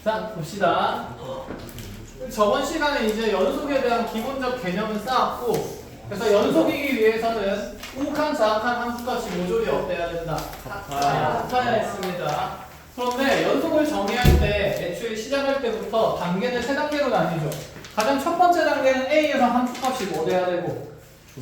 자, 봅시다. 저번 시간에 이제 연속에 대한 기본적 개념을 쌓았고, 그래서 연속이기 위해서는 우극한 자악한 함수값이 모조리 어때야 된다? 같아야 했습니다. 그런데 연속을 정의할 때 애초에 시작할 때부터 단계는 세 단계로 나뉘죠. 가장 첫 번째 단계는 A에서 함수값이 뭐 돼야 되고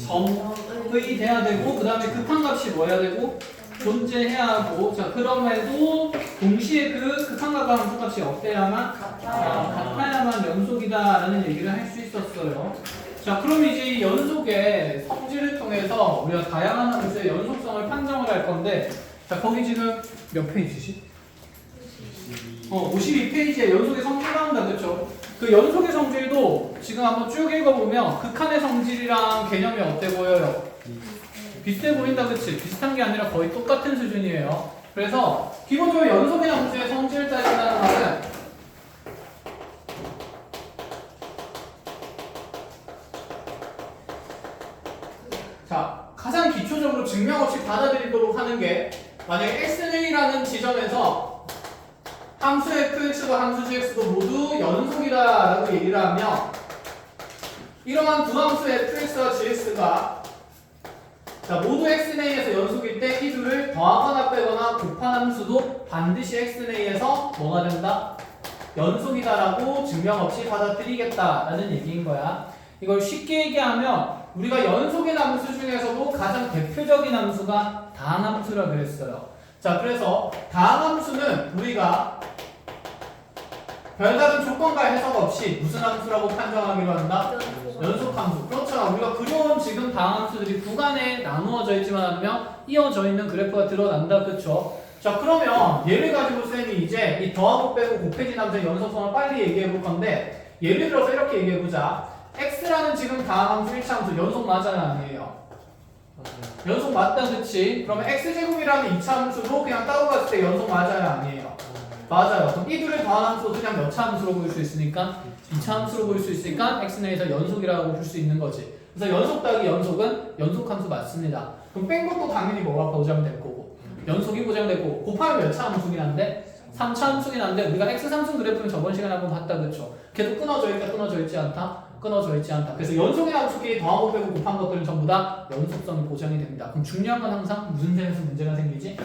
점의 돼야 되고, 그 다음에 극한값이 뭐 해야 되고 존재해야 하고, 자 그럼에도 동시에 그 극한값과 함수값이 어때야만 같아야만 연속이다라는 얘기를 할 수 있었어요. 자 그럼 이제 이 연속의 성질을 통해서 우리가 다양한 함수의 연속성을 판정을 할 건데, 자 거기 지금 몇 페이지지? 52페이지에 연속의 성질 나온다, 그렇죠? 그 연속의 성질도 지금 한번 쭉 읽어보면 극한의 성질이랑 개념이 어때 보여요? 비슷해 보인다, 그치? 비슷한 게 아니라 거의 똑같은 수준이에요. 그래서 기본적으로 연속의 함수의 성질을 따진다는 말은 자 가장 기초적으로 증명 없이 받아들이도록 하는 게, 만약에 x는이라는 지점에서 함수 fx와 함수 gx도 모두 연속이다라고 얘기를 하면, 이러한 두 함수 fx와 gx가 자 모두 x내에서 연속일 때 이 둘을 더하거나 빼거나 곱한 함수도 반드시 x내에서 뭐가 된다? 연속이다라고 증명 없이 받아들이겠다라는 얘기인 거야. 이걸 쉽게 얘기하면 우리가 연속인 함수 중에서도 가장 대표적인 함수가 다항함수라 그랬어요. 자 그래서 다항함수는 우리가 별다른 조건과 해석 없이 무슨 함수라고 판정하기로 한다? 연속함수. 그렇잖아. 우리가 그려온 지금 다항함수들이 구간에 나누어져 있지만 않으면 이어져 있는 그래프가 드러난다. 그렇죠? 자 그러면 얘를 가지고 쌤이 이제 이 더하고 빼고 곱해진 함수의 연속성을 빨리 얘기해 볼 건데, 예를 들어서 이렇게 얘기해 보자. x라는 지금 다항함수 1차함수 연속 맞아요, 아니에요? 연속 맞다, 그치? 그러면 x제곱이라는 2차함수도 그냥 따로 봤을 때 연속 맞아요, 아니에요? 맞아요. 그럼 이 둘을 더한 함수도 그냥 몇 차 함수로 보일 수 있으니까 2차 함수로 보일 수 있으니까 x내에서 연속이라고 볼 수 있는 거지. 그래서 연속 더하기 연속은 연속함수 맞습니다. 그럼 뺀 것도 당연히 뭐가 보장될 거고 연속이 보장될 거고, 곱하면 몇 차 함수긴 한데 3차 함수긴 한데, 우리가 x3승 그래프는 저번 시간에 한번 봤다, 그렇죠? 걔도 끊어져 있다, 끊어져 있지 않다? 끊어져 있지 않다. 그래서 연속의 함수끼리 더하고 빼고 곱한 것들은 전부 다 연속성이 보장이 됩니다. 그럼 중요한 건 항상 무슨 셈에서 문제가 생기지?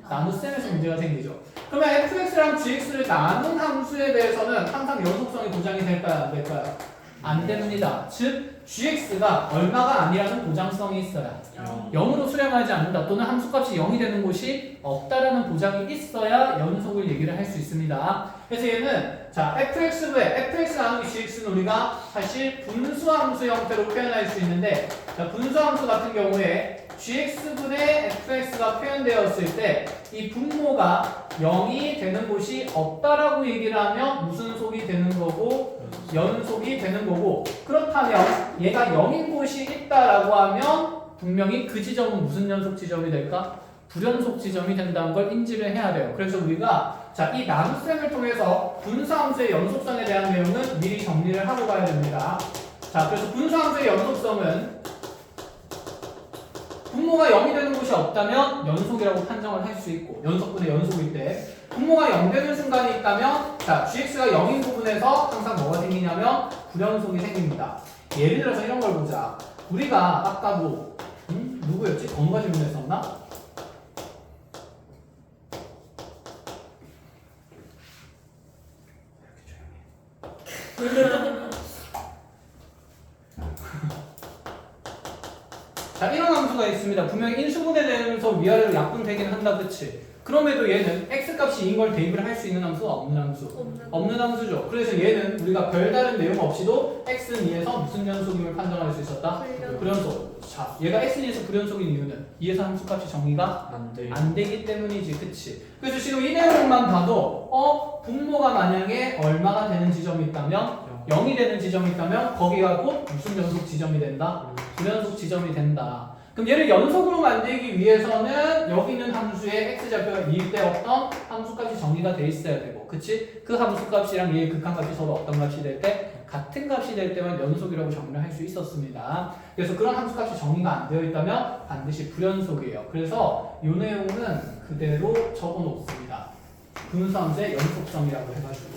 나눗셈에서 문제가 생기죠. 그러면 fx랑 gx를 나눈 함수에 대해서는 항상 연속성이 보장이 될까요? 안 될까요? 안 됩니다. 즉 gx가 얼마가 아니라는 보장성이 있어야 0으로 수렴하지 않는다, 또는 함수값이 0이 되는 곳이 없다라는 보장이 있어야 연속을 얘기를 할 수 있습니다. 그래서 얘는 자 fx분의 fx 나누기 gx는 우리가 사실 분수함수 형태로 표현할 수 있는데, 자 분수함수 같은 경우에 gx분의 fx가 표현되었을 때 이 분모가 0이 되는 곳이 없다라고 얘기를 하면 무슨 속이 되는 거고? 연속이 되는 거고, 그렇다면 얘가 0인 곳이 있다라고 하면 분명히 그 지점은 무슨 연속 지점이 될까? 불연속 지점이 된다는 걸 인지를 해야 돼요. 그래서 우리가 자 이 나눗셈을 통해서 분수함수의 연속성에 대한 내용은 미리 정리를 하고 가야 됩니다. 자 그래서 분수함수의 연속성은 분모가 0이 되는 곳이 없다면 연속이라고 판정을 할 수 있고, 연속분의 연속일 때 분모가 0 되는 순간이 있다면 자 gx가 0인 부분에서 항상 뭐가 생기냐면 불연속이 생깁니다. 예를 들어서 이런 걸 보자. 우리가 아까도 누구였지? 건과 질문했었나? 자 이런 함수가 있습니다. 분명히 인수분해 되면서 위아래로 약분되긴 한다, 그치? 그럼에도 얘는 x값이 2인 걸 대입을 할 수 있는 함수가 없는 함수? 없는 함수죠. 그래서 얘는 우리가 별다른 내용 없이도 x는 2에서 무슨 연속임을 판정할 수 있었다? 불연속. 자 얘가 x는 2에서 불연속인 이유는 2에서 함수값이 정의가 안 되기 때문이지, 그치? 그래서 지금 이 내용만 봐도 분모가 만약에 얼마가 되는 지점이 있다면 0이 되는 지점이 있다면 거기가 곧 무슨 연속 지점이 된다? 불연속 지점이 된다. 그럼 얘를 연속으로 만들기 위해서는 여기 있는 함수의 x좌표가 2일 때 어떤 함수값이 정의가 돼 있어야 되고, 그치? 그 함수값이랑 얘의 극한값이 서로 어떤 값이 될 때? 같은 값이 될 때만 연속이라고 정의를 할 수 있었습니다. 그래서 그런 함수값이 정의가 안 되어 있다면 반드시 불연속이에요. 그래서 이 내용은 그대로 적어 놓습니다. 분수함수의 연속성이라고 해가지고.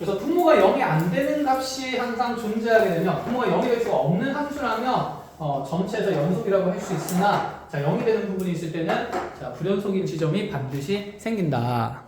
그래서 분모가 0이 안 되는 값이 항상 존재하게 되면 분모가 0이 될 수가 없는 함수라면 전체에서 연속이라고 할 수 있으나 자 0이 되는 부분이 있을 때는 자 불연속인 지점이 반드시 생긴다.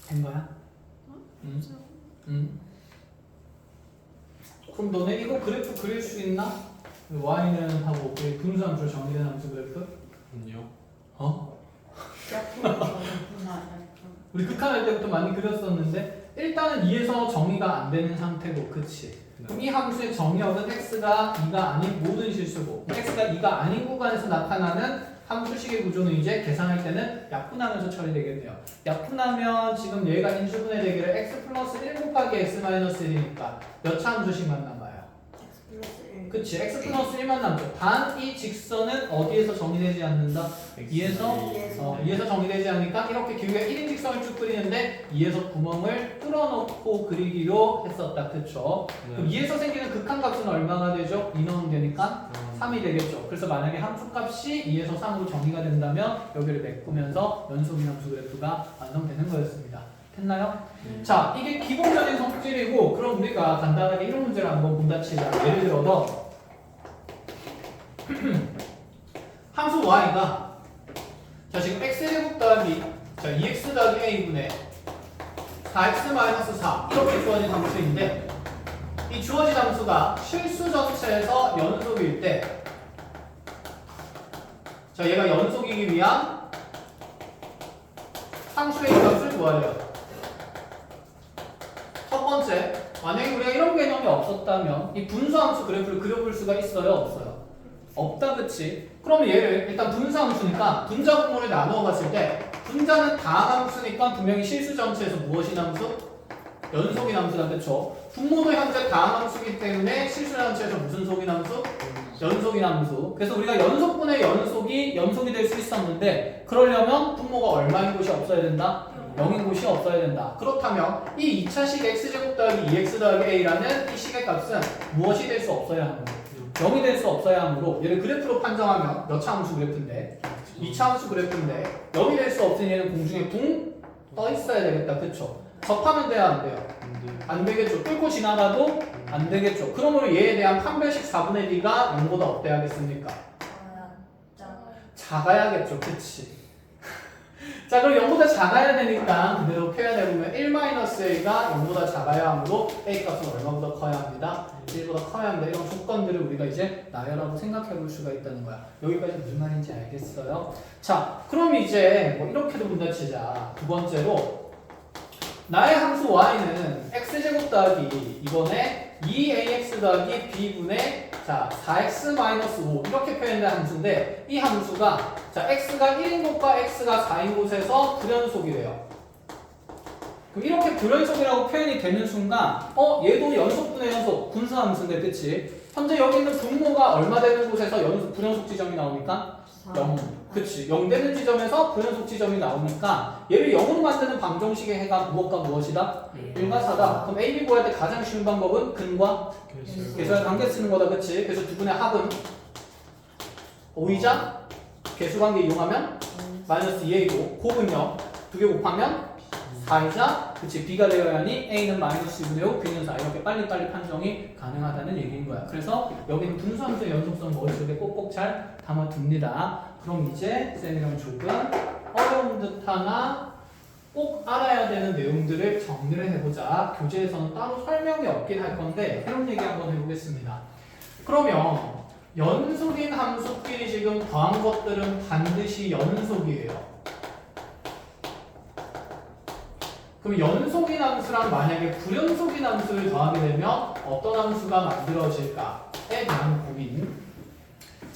된 거야? 응? 응. 그럼 너네 이거 그래프 그릴 수 있나? y는 하고 분수함수로 정의된 함수 그래프? 아니요. 어? 우리 극한할 때부터 많이 그렸었는데 일단은 2에서 정의가 안 되는 상태고 그치? 그럼 이 함수의 정의역은 x가 2가 아닌 모든 실수고 x가 2가 아닌 구간에서 나타나는 함수식의 구조는 이제 계산할 때는 약분하면서 처리되겠네요. 약분하면 지금 얘가 인수분해 되기를 x 플러스 1 곱하기 x 마이너스 1이니까 몇 차 함수식만 남아요? 그치, x 플러스 1만 남죠. 단 이 직선은 어디에서 정의되지 않는다? 2에서 정의되지 않으니까 이렇게 길게 1인 직선을 쭉 그리는데 2에서 구멍을 뚫어놓고 그리기로 했었다. 그쵸? 그럼 2에서 생기는 극한값은 얼마가 되죠? 2 넣으면 되니까 3이 되겠죠. 그래서 만약에 함수값이 2에서 3으로 정의가 된다면 여기를 메꾸면서 연속인 함수 그래프가 완성되는 거였습니다. 됐나요? 자, 이게 기본적인 성질이고 그럼 우리가 간단하게 이런 문제를 한번 본다 치자. 예를 들어서 함수 y가 자 지금 x제곱 더하기 자 2x 더하기 a분의 4x 마이너스 4 이렇게 주어진 함수인데 이 주어진 함수가 실수 전체에서 연속일 때 자 얘가 연속이기 위한 상수의 값을 구하래요. 첫 번째, 만약에 우리가 이런 개념이 없었다면 이 분수함수 그래프를 그려볼 수가 있어요? 없어요? 없다 그치? 그러면 얘를 일단 분수함수니까 분자 분모를 나누어 봤을 때 분자는 다항함수니까 분명히 실수 전체에서 무엇인 함수? 연속인 함수다 그쵸? 분모도 현재 다항함수이기 때문에 실수 전체에서 무슨 속인 함수? 연속인 함수. 그래서 우리가 연속분의 연속이 될 수 있었는데 그러려면 분모가 얼마인 곳이 없어야 된다? 0인 곳이 없어야 된다. 그렇다면 이 2차식 x제곱 더하기 2x 더하기 a라는 이 식의 값은 무엇이 될 수 없어야 하므로 0이 될 수 없어야 하므로 얘를 그래프로 판정하면 몇 차 함수 그래프인데 2차 함수 그래프인데 0이 될 수 없으니 얘는 공중에 붕 떠 있어야 되겠다. 그쵸? 접하면 돼야 안 돼요? 안 되겠죠. 뚫고 지나가도 안 되겠죠. 그러므로 얘에 대한 판별식 4분의 D가 0보다 어때야겠습니까? 작아야겠죠. 그치? 자 그럼 0보다 작아야 되니까 그대로 표현해보면 1-a가 0보다 작아야 하므로 a 값은 얼마보다 커야 합니다? 1보다 커야 합니다. 이런 조건들을 우리가 이제 나열하고 생각해볼 수가 있다는 거야. 여기까지 무슨 말인지 알겠어요? 자 그럼 이제 뭐 이렇게도 본다 치자. 두 번째로 나의 함수 y는 x제곱 더하기 이번에 2ax 더하기 b분의 자 4x-5 이렇게 표현된 함수인데 이 함수가 자 x가 1인 곳과 x가 4인 곳에서 불연속이래요. 그럼 이렇게 불연속이라고 표현이 되는 순간 얘도 연속분의 연속 분수함수인데 그치? 현재 여기 있는 분모가 얼마 되는 곳에서 불연속 지점이 나오니까 0. 그치. 0 되는 지점에서 불연속 지점이 나오니까 얘를 0으로 만드는 방정식의 해가 무엇과 무엇이다? 1과 4다. 그럼 A, B 구할 때 가장 쉬운 방법은 근과 계수의 관계 쓰는 거다. 그치? 그래서 두 분의 합은 5이자 계수관계 이용하면 마이너스 2A고 곱은요. 두 개 곱하면 4이자 그치 B가 되어야 하니 A는 마이너스 2분의 5 B는 4 이렇게 빨리빨리 판정이 가능하다는 얘기인 거야. 그래서 여기는 분수함수의 연속성 머릿속에 꼭꼭 잘 담아둡니다. 그럼 이제 쌤이랑 조금 어려운 듯하나 꼭 알아야 되는 내용들을 정리를 해보자. 교재에서는 따로 설명이 없긴 할 건데 새로운 얘기 한번 해보겠습니다. 그러면 연속인 함수끼리 지금 더한 것들은 반드시 연속이에요. 그럼 연속인 함수랑 만약에 불연속인 함수를 더하게 되면 어떤 함수가 만들어질까에 대한 고민.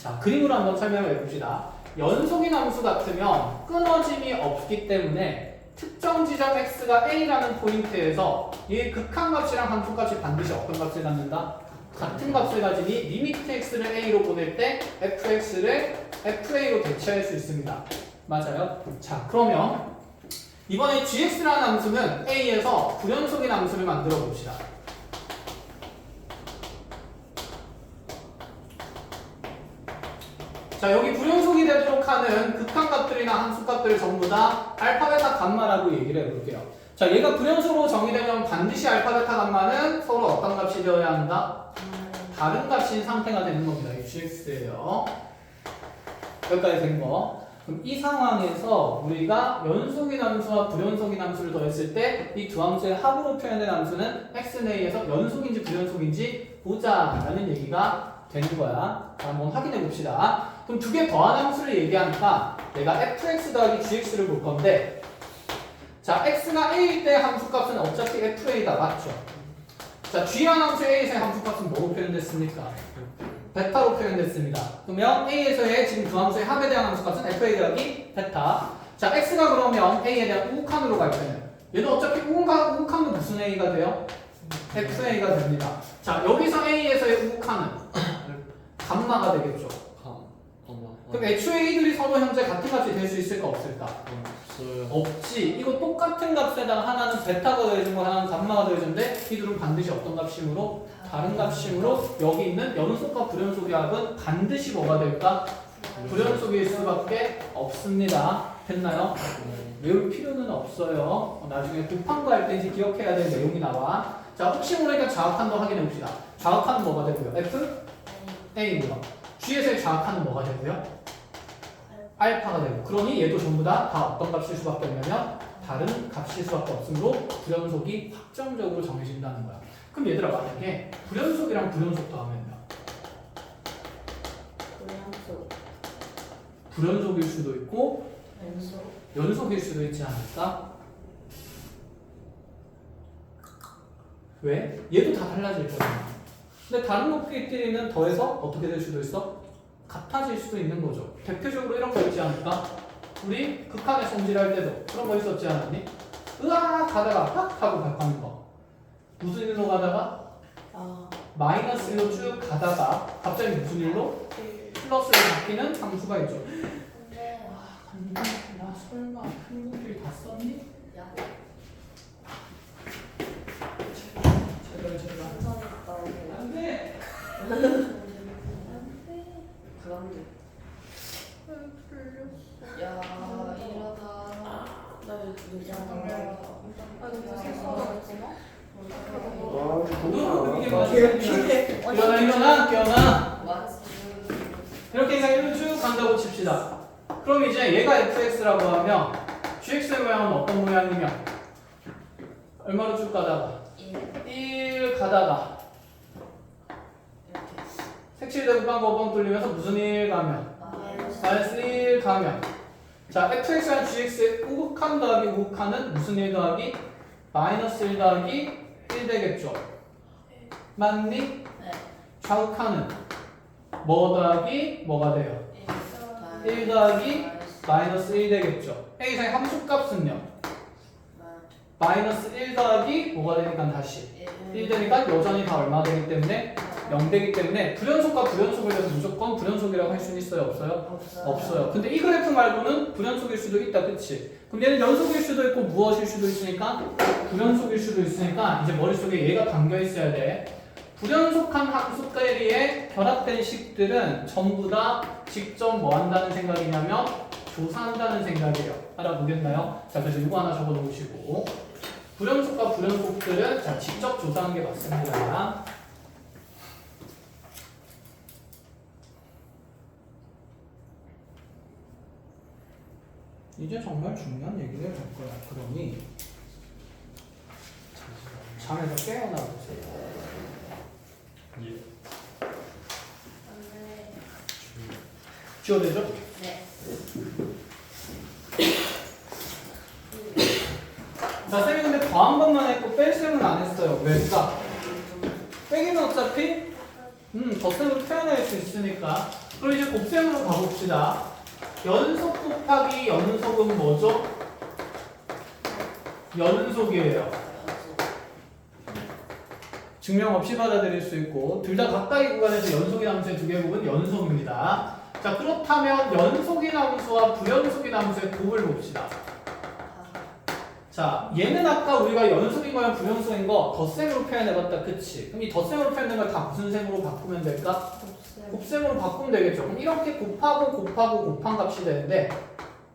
자, 그림으로 한번 설명을 해봅시다. 연속인 함수 같으면 끊어짐이 없기 때문에 특정 지점 x가 a라는 포인트에서 이 극한값이랑 함수값이 반드시 어떤 값을 갖는다? 같은 값을 가지니 리미트 x를 a로 보낼 때 fx를 fa로 대체할 수 있습니다. 맞아요? 자, 그러면 이번에 gx라는 함수는 a에서 불연속인 함수를 만들어 봅시다. 자, 여기 불연속이 되도록 하는 극한값들이나 함수값들을 전부 다 알파, 베타, 감마라고 얘기를 해볼게요. 자, 얘가 불연속으로 정의되면 반드시 알파, 베타, 감마는 서로 어떤 값이 되어야 한다? 다른 값인 상태가 되는 겁니다. 이 gx예요. 여기까지 된 거. 그럼 이 상황에서 우리가 연속인 함수와 불연속인 함수를 더했을 때 이 두 함수의 합으로 표현된 함수는 xnA에서 연속인지 불연속인지 보자라는 얘기가 되는 거야. 자, 한번 확인해 봅시다. 그럼 두 개 더한 함수를 얘기하니까 내가 fx 더하기 gx를 볼 건데, 자, x가 a일 때 함수값은 어차피 fa다. 맞죠? 자, g라는 함수 a에서의 함수값은 뭐로 표현됐습니까? 베타로 표현됐습니다. 그러면 a에서의 지금 두 함수의 합에 대한 함수값은 fa 더하기 베타. 자, x가 그러면 a에 대한 우극한으로 갈 때는 얘는 어차피 우극한은 무슨 a가 돼요? fa가 됩니다. 자, 여기서 a에서의 우극한은 감마가 되겠죠. 그럼 애초에 이들이 서로 현재 같은 값이 될 수 있을까 없을까? 없어요. 없지. 이거 똑같은 값에다가 하나는 베타가 더해진 거, 하나는 감마가 더해졌는데 이들은 반드시 어떤 값이므로? 다른 값이므로 여기 있는 연속과 불연속의 합은 반드시 뭐가 될까? 불연속일 수밖에 없습니다. 됐나요? 외울 필요는 없어요. 나중에 곱한 거 할 때 이제 기억해야 될 내용이 나와. 자, 혹시 모르니까 좌극한도 확인해 봅시다. 좌극한은 뭐가 되고요? F? A고요. G에서의 좌극한은 뭐가 되고요? 알파가 되고. 그러니 얘도 전부 다 어떤 값일 수밖에 없냐면 다른 값일 수밖에 없으므로 불연속이 확정적으로 정해진다는 거야. 그럼 얘들아, 만약에 불연속이랑 불연속 더하면요? 불연속일 수도 있고 연속일 수도 있지 않을까? 왜? 얘도 다 달라질 거잖아. 근데 다른 높이끼리는 더해서 어떻게 될 수도 있어? 같아질 수도 있는 거죠. 대표적으로 이런 거 있지 않을까? 우리 극한의 성질할 때도 그런 거 있었지 않았니? 으악 가다가 팍 하고 바꾸는 거. 무슨 일로 가다가? 마이너스 1로 쭉 가다가 갑자기 무슨 일로? 플러스로 바뀌는 함수가 있죠. 근데 나 설마 한국일 다 썼니? 제발 안돼. 야, 이러다. 일어나. 이렇게 그냥 1로 쭉 간다고 칩시다. 그럼 이제 얘가 fx라고 하면 gx의 모양은 어떤 모양이며 얼마로 쭉 가다가 1 가다가 색칠되고 빵 거빵 뚫리면서 무슨 1 가면 마이너스 1 가면, 자, fx랑 gx의 우극한 더하기 우극한은 무슨 1 더하기? 마이너스 1 더하기 1 되겠죠. 맞니? 네. 좌극한은 뭐 더하기 뭐가 돼요? 1 더하기 마이너스 1 되겠죠. a사의 함수값은요? 마이너스 1 더하기 뭐가 되니까 다시 1 되니까 여전히 다 얼마 되기 때문에 0 되기 때문에 불연속과 불연속을 해서 무조건 불연속이라고 할 수는 있어요? 없어요? 없어요. 근데 이 그래프 말고는 불연속일 수도 있다. 그치? 그럼 얘는 연속일 수도 있고 무엇일 수도 있으니까 불연속일 수도 있으니까 이제 머릿속에 얘가 담겨 있어야 돼. 불연속한 함수끼리의 결합된 식들은 전부 다 직접 뭐 한다는 생각이냐면 조사한다는 생각이에요. 알아보겠나요? 자, 그래서 이거 하나 적어 놓으시고, 불연속과 불연속들은 자, 직접 조사하는 게 맞습니다. 이제 정말 중요한 얘기를 할 거야. 그러니 잠에서 깨어나 보세요. 지워내죠? 네. 자, 쌤이 근데 더한 번만 했고 뺄 셈은 안 했어요. 왜일까? 빼기는 어차피 덧셈으로 표현할 수 있으니까. 그럼 이제 곱셈으로 가봅시다. 연속 곱하기 연속은 뭐죠? 연속이에요. 증명 없이 받아들일 수 있고 둘 다 가까이 구간에서 연속인 함수의 두 개 곱은 연속입니다. 자, 그렇다면 연속인 함수와 불연속인 함수의 곱을 봅시다. 자, 얘는 아까 우리가 연속인 거랑 불연속인 거 덧셈으로 표현해봤다. 그치? 그럼 이 덧셈으로 표현된 걸 다 무슨 셈으로 바꾸면 될까? 곱셈으로 바꾸면 되겠죠. 그럼 이렇게 곱하고 곱한 값이 되는데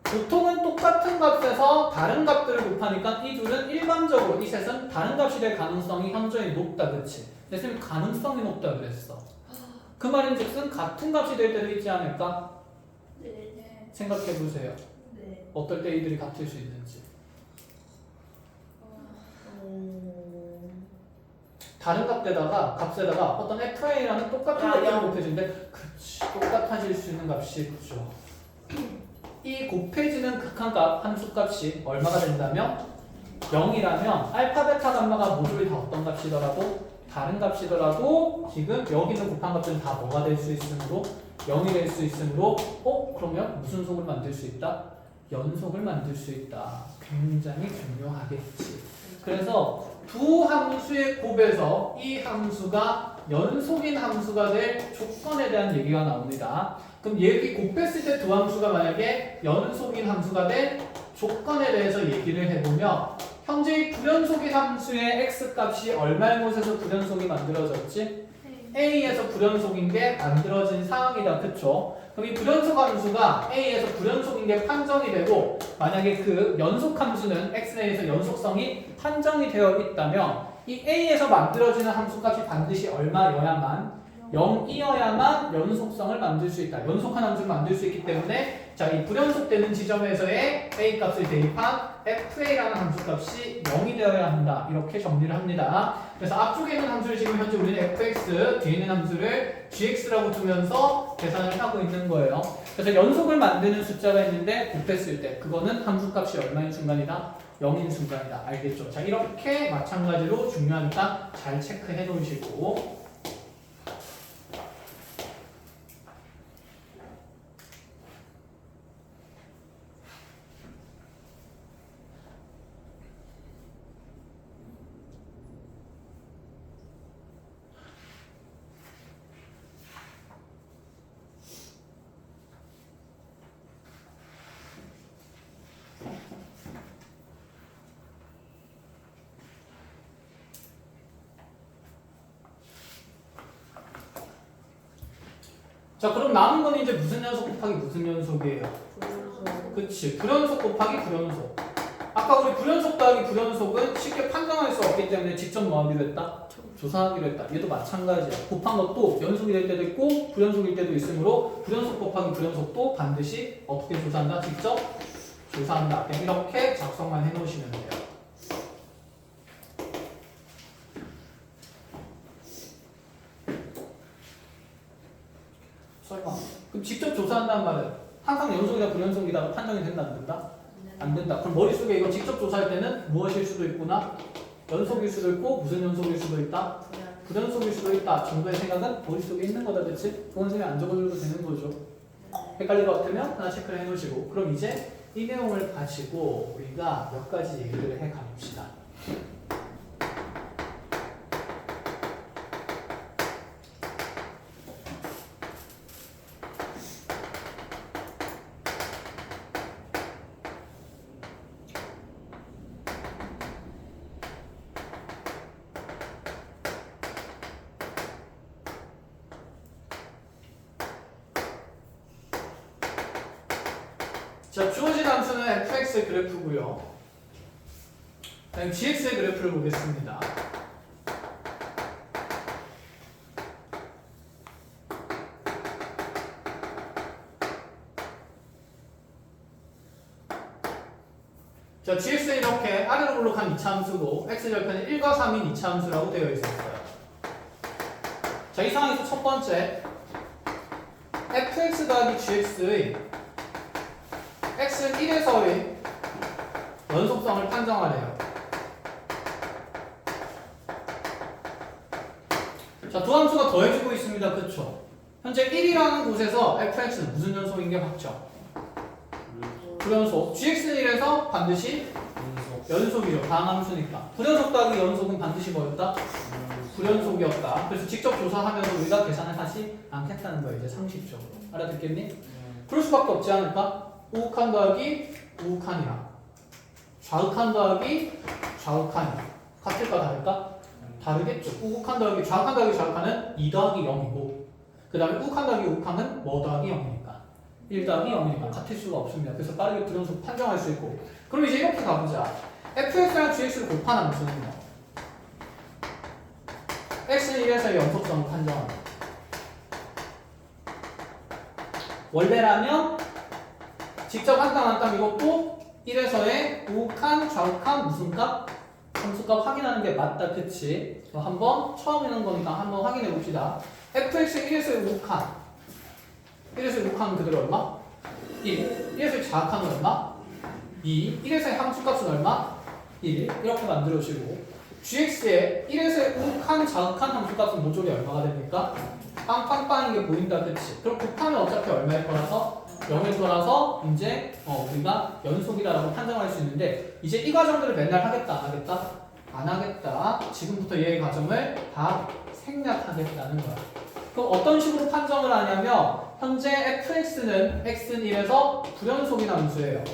보통은 똑같은 값에서 다른 값들을 곱하니까 이 둘은 일반적으로 이 셋은 다른 값이 될 가능성이 현저히 높다. 그치? 근데 선생님 가능성이 높다 그랬어. 그 말인즉슨 같은 값이 될 때도 있지 않을까? 네. 생각해보세요. 네. 어떨 때 이들이 같을 수 있는지. 다른 값에다가 어떤 FA라는 똑같은 값을 곱해지는데 그치 똑같아질 수 있는 값이 있죠. 이 곱해지는 극한값 함수값이 얼마가 된다면 0이라면 알파 베타 감마가 모듈이 다 어떤 값이더라도 다른 값이더라도 지금 여기 있는 곱한 값은 다 뭐가 될 수 있으므로 0이 될 수 있으므로 그러면 무슨 속을 만들 수 있다? 연속을 만들 수 있다. 굉장히 중요하겠지. 그래서 두 함수의 곱에서 이 함수가 연속인 함수가 될 조건에 대한 얘기가 나옵니다. 그럼 여기 곱했을 때 두 함수가 만약에 연속인 함수가 될 조건에 대해서 얘기를 해보면 현재 이 불연속인 함수의 x값이 얼마의 곳에서 불연속이 만들어졌지? A에서 불연속인 게 만들어진 상황이다. 그쵸? 그럼 이 불연속 함수가 A에서 불연속인 게 판정이 되고 만약에 그 연속 함수는 X에서 연속성이 판정이 되어 있다면 이 A에서 만들어지는 함수값이 반드시 얼마여야만 0이어야만 연속성을 만들 수 있다. 연속한 함수를 만들 수 있기 때문에 자, 이 불연속되는 지점에서의 A 값을 대입한 FA라는 함수값이 0이 되어야 한다. 이렇게 정리를 합니다. 그래서 앞쪽에 있는 함수를 지금 현재 우리는 fx, 뒤에 있는 함수를 gx라고 두면서 계산을 하고 있는 거예요. 그래서 연속을 만드는 숫자가 있는데 곱했을 때 그거는 함수값이 얼마인 순간이다? 0인 순간이다. 알겠죠? 자, 이렇게 마찬가지로 중요하니까 잘 체크해 놓으시고 자, 그럼 남은 건 이제 무슨 연속 곱하기 무슨 연속이에요? 그치, 불연속 곱하기 불연속. 아까 우리 불연속 더하기 불연속은 쉽게 판정할 수 없기 때문에 직접 뭐 하기로 했다? 조사하기로 했다. 얘도 마찬가지야. 곱한 것도 연속이 될 때도 있고 불연속일 때도 있으므로 불연속 곱하기 불연속도 반드시 어떻게 조사한다? 직접 조사한다. 그냥 이렇게 작성만 해놓으시면 돼요. 설마. 그럼 직접 조사한다는 말은 항상 연속이다 불연속이다 판정이 된다 안 된다? 안 된다. 그럼 머릿속에 이거 직접 조사할 때는 무엇일 수도 있구나? 연속일 수도 있고 무슨 연속일 수도 있다? 불연속일 수도 있다. 정도의 생각은 머릿속에 있는 거다. 그치? 그건 선생님이 안 적어줘도 되는 거죠. 헷갈릴 것 같으면 하나 체크를 해놓으시고 그럼 이제 이 내용을 가지고 우리가 몇 가지 얘기를 해 가봅시다. 자, 주어진 함수는 fx의 그래프고요. 다음 gx의 그래프를 보겠습니다. 자, gx는 이렇게 아래로 블록한 2차 함수고 x절편은 1과 3인 2차 함수라고 되어 있었어요. 자, 이 상황에서 첫 번째 fx 더하기 gx의 x는 1에서의 연속성을 판정하래요. 자, 두 함수가 더해지고 있습니다. 연속이다. 그쵸? 현재 1이라는 곳에서 fx는 무슨 연속인 게 맞죠? 불연속. gx는 1에서 반드시 연속이죠. 방함수니까. 불연속 더하기 연속은 반드시 뭐였다? 불연속이었다. 그래서 직접 조사하면서 우리가 계산을 하지 않겠다는 거예요. 이제 상식적으로. 알아듣겠니? 그럴 수밖에 없지 않을까? 우극한 더하기 우극한이랑 좌극한 더하기 좌극한이랑 같을까 다를까? 다르겠죠. 우극한 더하기 좌극한은 2 더하기 0이고 그 다음에 우극한 더하기 우극한은 뭐 더하기 0이니까 1 더하기 0이니까 같을 수가 없습니다. 그래서 빠르게 불연속 판정할 수 있고 그럼 이제 이렇게 가보자. fx랑 gx를 곱한 함수는요. x는 1에서의 연속성을 판정합니다. 원래라면 직접 한 땀 이것도 1에서의 우극한, 좌극한 무슨 값? 함수값 확인하는 게 맞다. 그치? 한번 처음 있는 거니까 한번 확인해 봅시다. fx 1에서의 우극한 1에서의 우극한 그대로 얼마? 1 1에서의 좌극한은 얼마? 2 1에서의 함수값은 얼마? 1 이렇게 만들어주시고 gx의 1에서의 우극한, 좌극한 함수값은 모조리 얼마가 됩니까? 빵빵빵인 게 보인다. 그치? 그럼 곱하면 어차피 얼마일 거라서 0일 거라서 이제 우리가 연속이다라고 판정할 수 있는데 이제 이 과정들을 맨날 하겠다 안 하겠다? 안 하겠다. 지금부터 얘의 과정을 다 생략하겠다는 거야. 그럼 어떤 식으로 판정을 하냐면 현재 fx는 x는 1에서 불연속인 함수예요.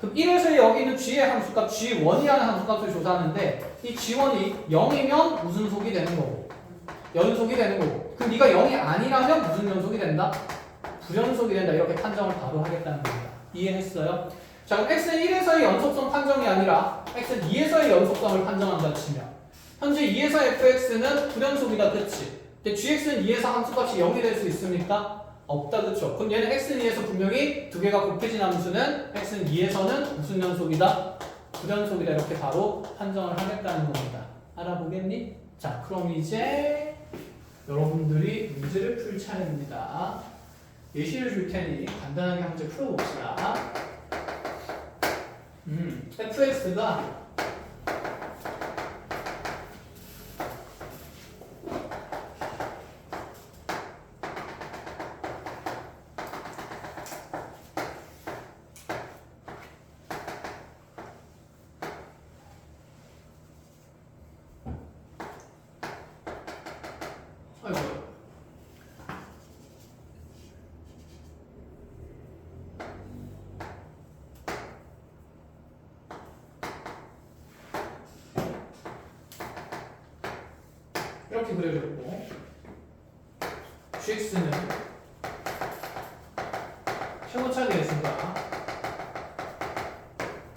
그럼 1에서 여기 있는 g의 함수값 g1이라는 함수값을 조사하는데 이 g1이 0이면 무슨 속이 되는 거고 연속이 되는 거고 그럼 네가 0이 아니라면 무슨 연속이 된다? 불연속이 된다. 이렇게 판정을 바로 하겠다는 겁니다. 이해했어요? 자 그럼 x는 1에서의 연속성 판정이 아니라 x는 2에서의 연속성을 판정한다 치면 현재 2에서 fx는 불연속이다. 그치? 근데 gx는 2에서 함수값이 0이 될 수 있습니까? 없다. 그쵸? 그럼 얘는 x는 2에서 분명히 두 개가 곱해진 함수는 x는 2에서는 무슨 연속이다? 불연속이다. 이렇게 바로 판정을 하겠다는 겁니다. 알아보겠니? 자 그럼 이제 여러분들이 문제를 풀 차례입니다. 예시를 줄 테니 간단하게 한 문제 풀어봅시다. fx가 이렇게 그려졌고 gx는 최고차 계수가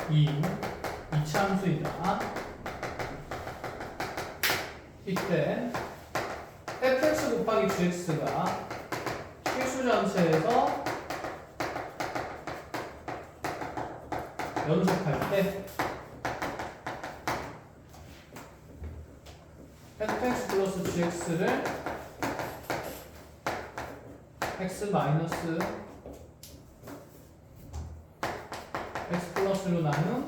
2차 함수이다. 이때 fx 곱하기 gx가 실수 전체에서 연속할 때 fx 플러스 gx를 x 마이너스 x 플러스로 나눈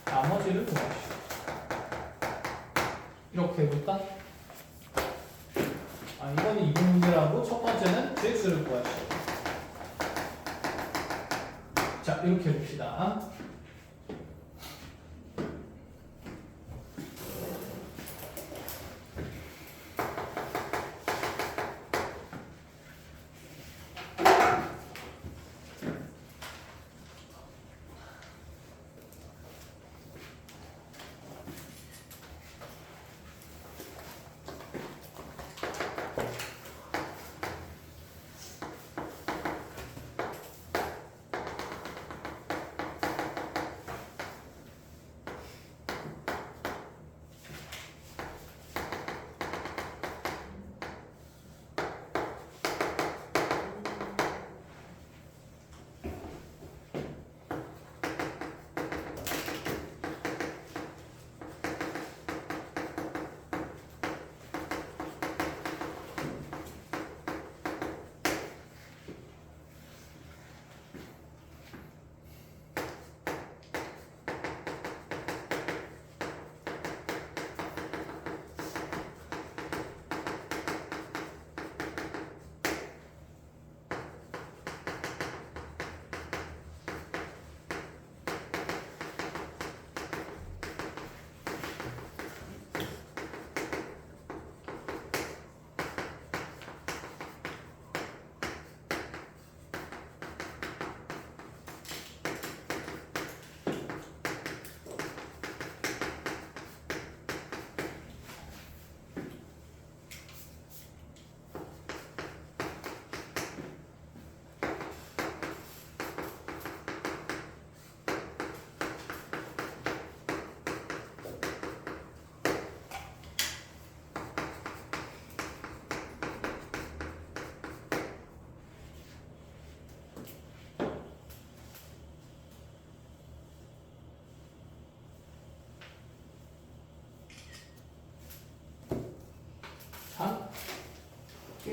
나머지를 구하시오. 이렇게 해볼까? 이거는 이분 문제라고 첫 번째는 gx를 구하시오. 자 이렇게 해봅시다.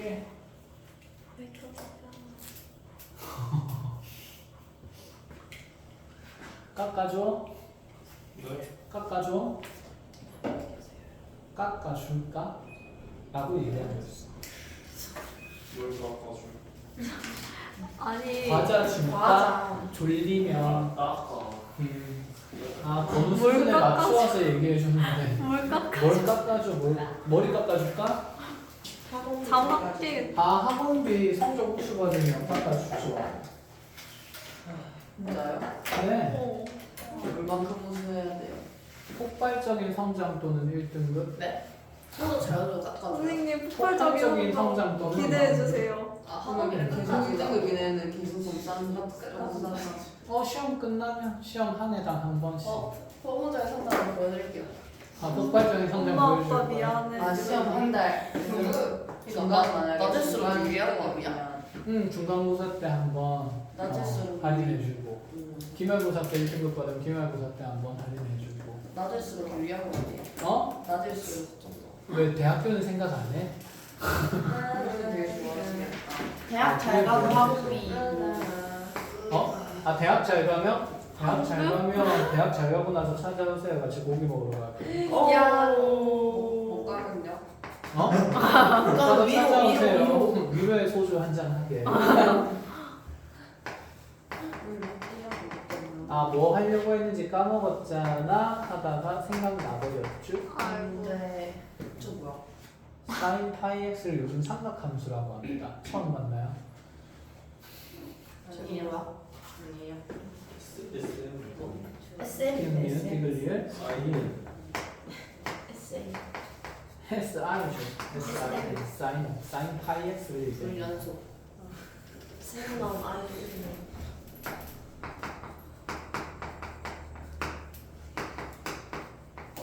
깎아줄게. 왜 이렇게 깎아줘. 네? 깎아줘. 깎아줄까? 라고 얘기하셨어. 뭘 깎아줘? 아니 과자 줄까? 과자. 졸리면. 깎아. 아, 너무 뭘 수준에 깎아줘? 맞추어서 얘기해 주는데. 뭘 깎아? 뭘 깎아줘? 머리 깎아줄까? 장학금. 아, 학원비 성적 혹시 받으면 깎아주죠. 진짜요? 네. 어. 얼만큼 우승해야 돼요? 폭발적인 성장 또는 1등급. 네? 저도 자연으로 깎아줘요. 선생님 폭발적인 폭발적인 성장 또는 기대해 주세요. 아, 학원비를 계속 1등급이네는 계속 좀 싼 시험 끝나면 시험 한 해당 한 번씩. 포문자의 성장을 보여드릴게요. 아, 폭발적인 성장 엄마 보여줄 아빠 거야. 미안해. 아, 시험 한 달. 낮을수록 유리하거든요. 중간고사 때 한 번 낮을수록 할인해주고, 기말고사 때 1등급 받으면 기말고사 때 한 번 할인해주고. 낮을수록 유리하거든요. 어? 낮을수록 좀 더. 왜 대학교는 생각 안 해? 그거는 되게 좋아하시겠다. 대학 잘 가면 학원비. 어? 아, 대학 잘 가면? 대학 잘 가고 나서 찾아오세요. 같이 고기 먹으러 가요. 야. 못 가면요? 어? 가서 위로, 찾아오세요. 위로의 소주 한잔 하게. 아, 뭐 하려고 했는지 까먹었잖아 하다가 생각나버렸죠. 아이고. 네. 저 뭐야? 사인 파이 x를 요즘 삼각함수라고 합니다. 처음 봤나요? 아니에요. 아니에요. 기억니은 디글리을 에세이. SI죠. SI 사인 파이 x를 이제 불연속. 새로 나온 아이돌이네.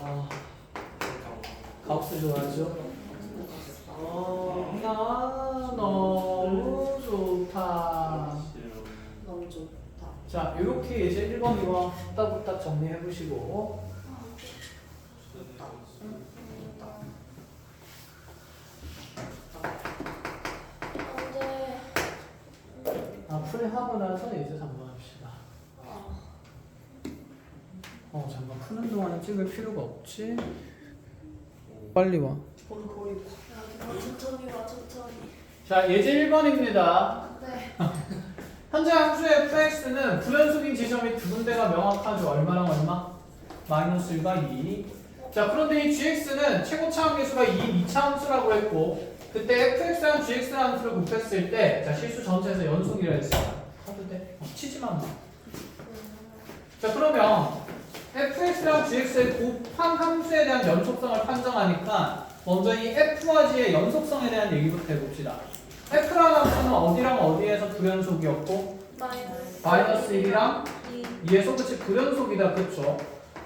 아, 가옥수 좋아하죠? 나 너무 좋다. 너무 좋다. 자, 이렇게 이제 1번, 2번 후딱후딱 정리해 보시고 풀하고 나서 이제 3번 합시다. 잠깐 푸는 동안은 찍을 필요가 없지? 빨리 와. 천천히 와 천천히. 자, 예제 1번입니다. 네. 현재 함수의 fx는 불연속인 지점이 두 군데가 명확하죠. 얼마랑 얼마? 마이너스 1과 2. 자, 그런데 이 gx는 최고차 함계수가 2인 2차 함수라고 했고 그때 fx랑 gx라는 함수를 곱했을 때 자, 실수 전체에서 연속이라 했어요. 하도 돼? 치지만 마. 자, 그러면 fx랑 gx의 곱한 함수에 대한 연속성을 판정하니까 먼저 이 f와 g의 연속성에 대한 얘기부터 해봅시다. f라는 함수는 어디랑 어디에서 불연속이었고 마이너스 1이랑 2에서 그치 불연속이다 그쵸?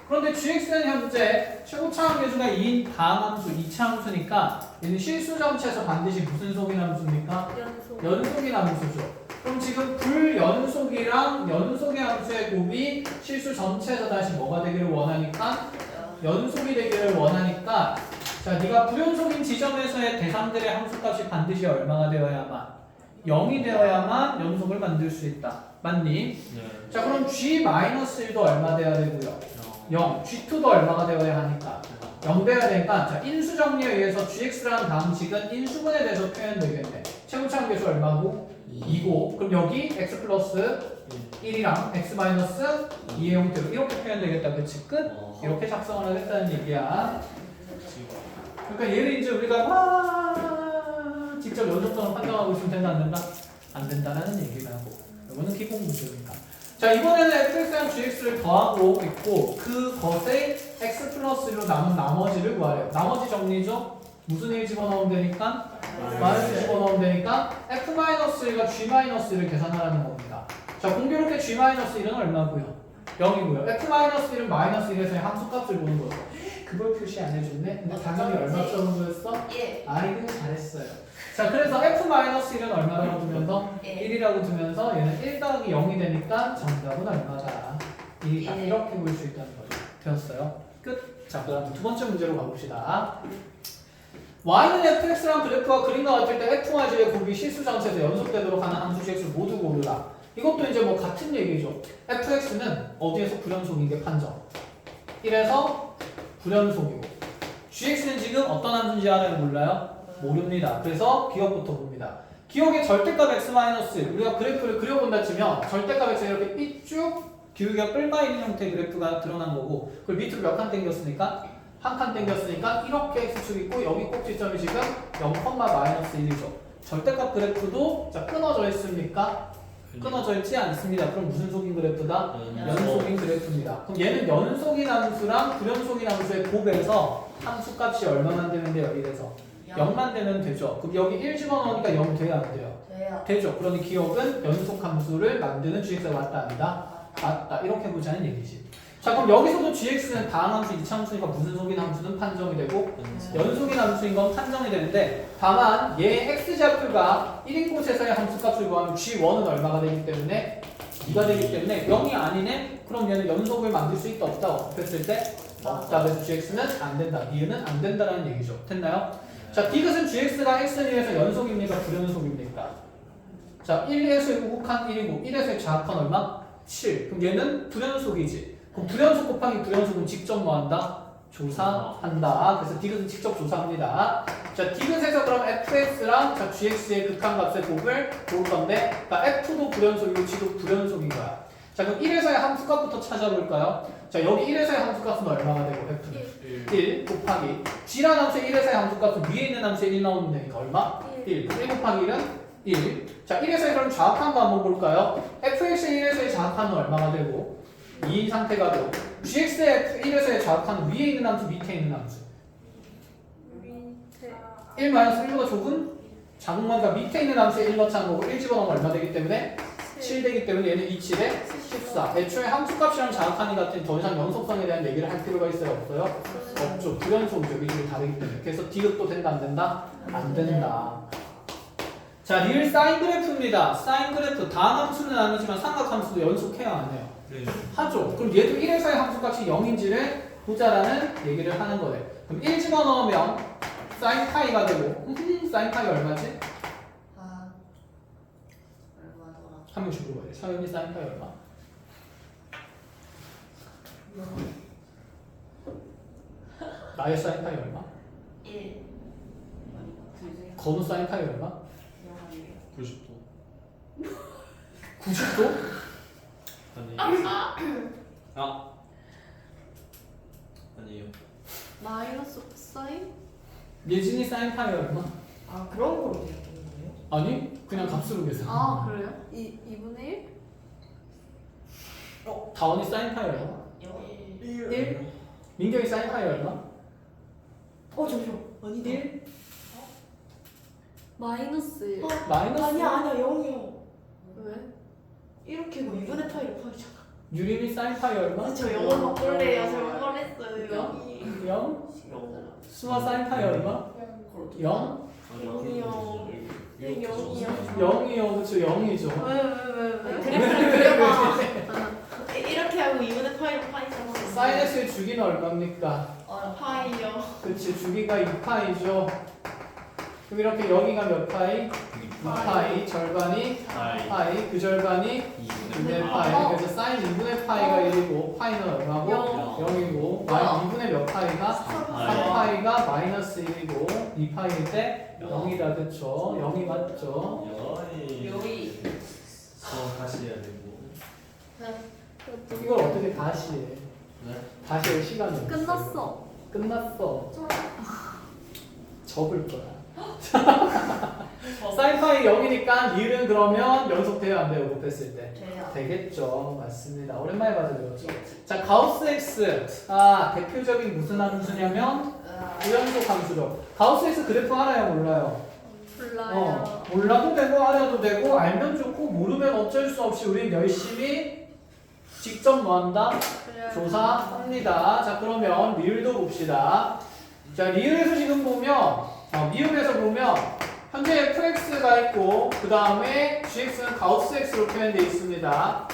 그런데 gx는 현재 최고차 함계수가 2인 다항함수 2차 함수니까 얘는 실수 전체에서 반드시 무슨 속인 함수입니까? 연속. 연속인 함수죠. 그럼 지금 불연속이랑 연속의 함수의 곱이 실수 전체에서 다시 뭐가 되기를 원하니까 연속이 되기를 원하니까 자, 네가 불연속인 지점에서의 대상들의 함수값이 반드시 얼마가 되어야만 0이 되어야만 연속을 만들 수 있다. 맞니? 네. 자, 그럼 g-1도 얼마 돼야 되고요? 0. g2도 얼마가 되어야 하니까 0 돼야 되니까 자, 인수 정리에 의해서 gx라는 다음식은 인수분에 대해서 표현되겠네. 최고차 함계수 얼마고? 2고 그럼 여기 x 플러스 1이랑 x 마이너스 2의 형태로 이렇게 표현되겠다. 그치? 끝? 이렇게 작성을 하겠다는 얘기야. 그러니까 얘를 이제 우리가 직접 연속성을 판정하고 있으면 된다 안 된다? 안 된다라는 얘기라고. 이거는 기본 문제입니다. 자, 이번에는 fx랑 gx를 더하고 있고 그것의 x 플러스 1로 남은 나머지를 구하래요. 나머지 정리죠? 무슨 1 집어넣으면 되니까? 마이너스 집어넣으면 되니까 f-1과 g-1을 계산하라는 겁니다. 자, 공교롭게 g-1은 얼마고요? 0이고요. f-1은 마이너스 1에서의 함수값을 보는 거죠. 그걸 표시 안 해줬네? 근데 당연히 얼마처럼 보였어? 예. 아이고 잘했어요. 자, 그래서 f-1은 얼마라고 두면서? 1이라고 두면서 얘는 1 더하기 0이 되니까 정답은 얼마다? 1이다. 이렇게 볼 수 있다는 거죠. 되었어요? 끝. 자, 그 다음 두 번째 문제로 가봅시다. y는 fx랑 그래프가 그림과 같을 때 f,y의 곱이 실수장치에서 연속되도록 하는 함수 gx를 모두 고르라. 이것도 이제 뭐 같은 얘기죠. fx는 어디에서 불연속인 게 판정. 1에서 불연속이고 gx는 지금 어떤 함수인지 알아요? 몰라요? 모릅니다. 그래서 기억부터 봅니다. 기억의 절대값 x-, 우리가 그래프를 그려본다 치면 절대값 x가 이렇게 삐쭉 기울기가 뿔마 있는 형태의 그래프가 드러난 거고 그걸 밑으로 몇 칸 당겼으니까? 한 칸 당겼으니까 이렇게 x축 있고 여기 꼭지점이 지금 0,-1이죠. 절대값 그래프도 자 끊어져 있습니까? 끊어져 있지 않습니다. 그럼 무슨 속인 그래프다? 연속인 그래프입니다. 그럼 얘는 연속인 함수랑 불연속인 함수의 곱에서 함수값이 얼마만 되면 돼요? 1에서 0만 되면 되죠. 그럼 여기 1 집어넣으니까 0 돼야 안 돼요? 돼요. 되죠. 그러니 기억은 연속 함수를 만드는 gx가 맞다 아니다? 맞다. 이렇게 보자는 얘기지. 자 그럼 여기서도 gx는 다항함수, 이차함수니까 무슨 속인 함수는 판정이 되고 연속인 함수인 건 판정이 되는데 다만 얘 x좌표가 1인 곳에서의 함수값을 구하면 g1은 얼마가 되기 때문에 2가 되기 때문에 0이 아니네? 그럼 얘는 연속을 만들 수 있다 없다? 했을 때 없다. 그래서 gx는 안 된다. 이유는 안 된다라는 얘기죠. 됐나요? 자 디귿은 gx가 x는 1에서 연속입니까? 불연속입니까? 자 1에서 곱한 1이고 1에서의 좌합한 얼마? 7. 그럼 얘는 불연속이지. 그럼 불연속 곱하기 불연속은 직접 뭐한다? 조사한다. 그래서 디귿은 직접 조사합니다. 자 디귿에서 그럼 fx랑 자 gx의 극한값의 곱을 볼 건데 그러니까 f도 불연속이고 g도 불연속인 거야. 자 그럼 1에서의 함수값부터 찾아볼까요? 자 여기 1에서의 함수값은 얼마가 되고 f는? 1 곱하기 g라는 함수의 1에서의 함수값은 위에 있는 함수의 1 나오면 되니까 얼마? 1. 1 곱하기 1은 1. 자 1에서의 그럼 좌합한 거 한번 볼까요? fx의 1에서의 좌합한은 얼마가 되고 2인 상태가 되고 gx의 1에서의 좌합한은 위에 있는 함수 밑에 있는 함수 1-1보다 작은 거니까 밑에 있는 함수에 1 넣자는 거고 1 집어넣으면 얼마 되기 때문에 7 되기 때문에 얘는 2, 7에 14. 애초에 함수값이랑 좌합한이 같은 더 이상 연속성에 대한 얘기를 할 필요가 있어요? 없어요? 없죠. 불연속이죠. 위쪽이 다르기 때문에. 그래서 디귿도 된다 안 된다? 안 된다. 자 리을 사인 그래프입니다. 사인 그래프 다항함수는 아니지만 삼각함수도 연속해야 안 해요? 네. 하죠. 그럼 얘도 1에서의 함수값이 0인지를 보자라는 얘기를 하는 거래. 그럼 1 집어넣으면 사인 파이가 되고 사인 파이 얼마지? 아 얼마더라? 한 명씩 물어봐야 돼. 서윤이 사인 파이 얼마? 나의 사인 파이 얼마? 1 건우 사인 파이 얼마? 90도. 90도? 아니에요. 마이너스 코사인? 예진이 사인 파이 얼마? 아 그런 걸로 되는 거예요? 아니 그냥 값으로 계산. 아 그래요? 2분의 1? 다원이 사인 파이 얼마? 1 민경이 사인 파이 얼마? 잠시만 아니다 1? 마이너스 1 마이너스? 아니야 0이요 왜? 이렇게 뭐 2분의 파이로 파이잖아 유림이 사인 파이 얼마? 저 영어 바꿀래요 저 영어 했어요 0? 수아 사인 파이 얼마? 0? 0이요 네 0이요 0이요. 그쵸 0이죠. 왜? 그래프를 그려봐 이렇게 하고 2분의 파이로 파이잖아 사인 X의 주기는 얼마입니까? 파이요 그치 주기가 2파이죠. 그럼 이렇게 여기가 몇 파이? 2파이 절반이 파이 그 절반이 2분의 파이. 그래서 사인 2분의 파이가 1이고 파이는 얼마고? 0이고 마이 2분의 몇 파이가? 3파이가 마이너스 1이고 2파이일 때 0이다. 그쵸? 0이 맞죠? 요이 수업 다시 해야 되고. 이걸 어떻게 다시 해? 네? 다시 할 시간이 없어. 끝났어 끝났어. 접을 거야. 사인 파이 0이니까 리을은 그러면 연속돼요 안 돼요? 곱했을 때? 돼요 되겠죠. 맞습니다. 오랜만에 봐서 배웠죠. 자 가우스 X. 대표적인 무슨 함수냐면 불연속 함수죠. 가우스 X 그래프 알아요 몰라요? 몰라요 몰라도 되고 알아도 되고 알면 좋고 모르면 어쩔 수 없이 우린 열심히 직접 뭐한다? 그래요. 조사합니다. 자 그러면 리을도 봅시다. 자 리을에서 지금 보면 미음에서 보면 현재 fx가 있고 그 다음에 gx는 가우스 x로 표현되어 있습니다.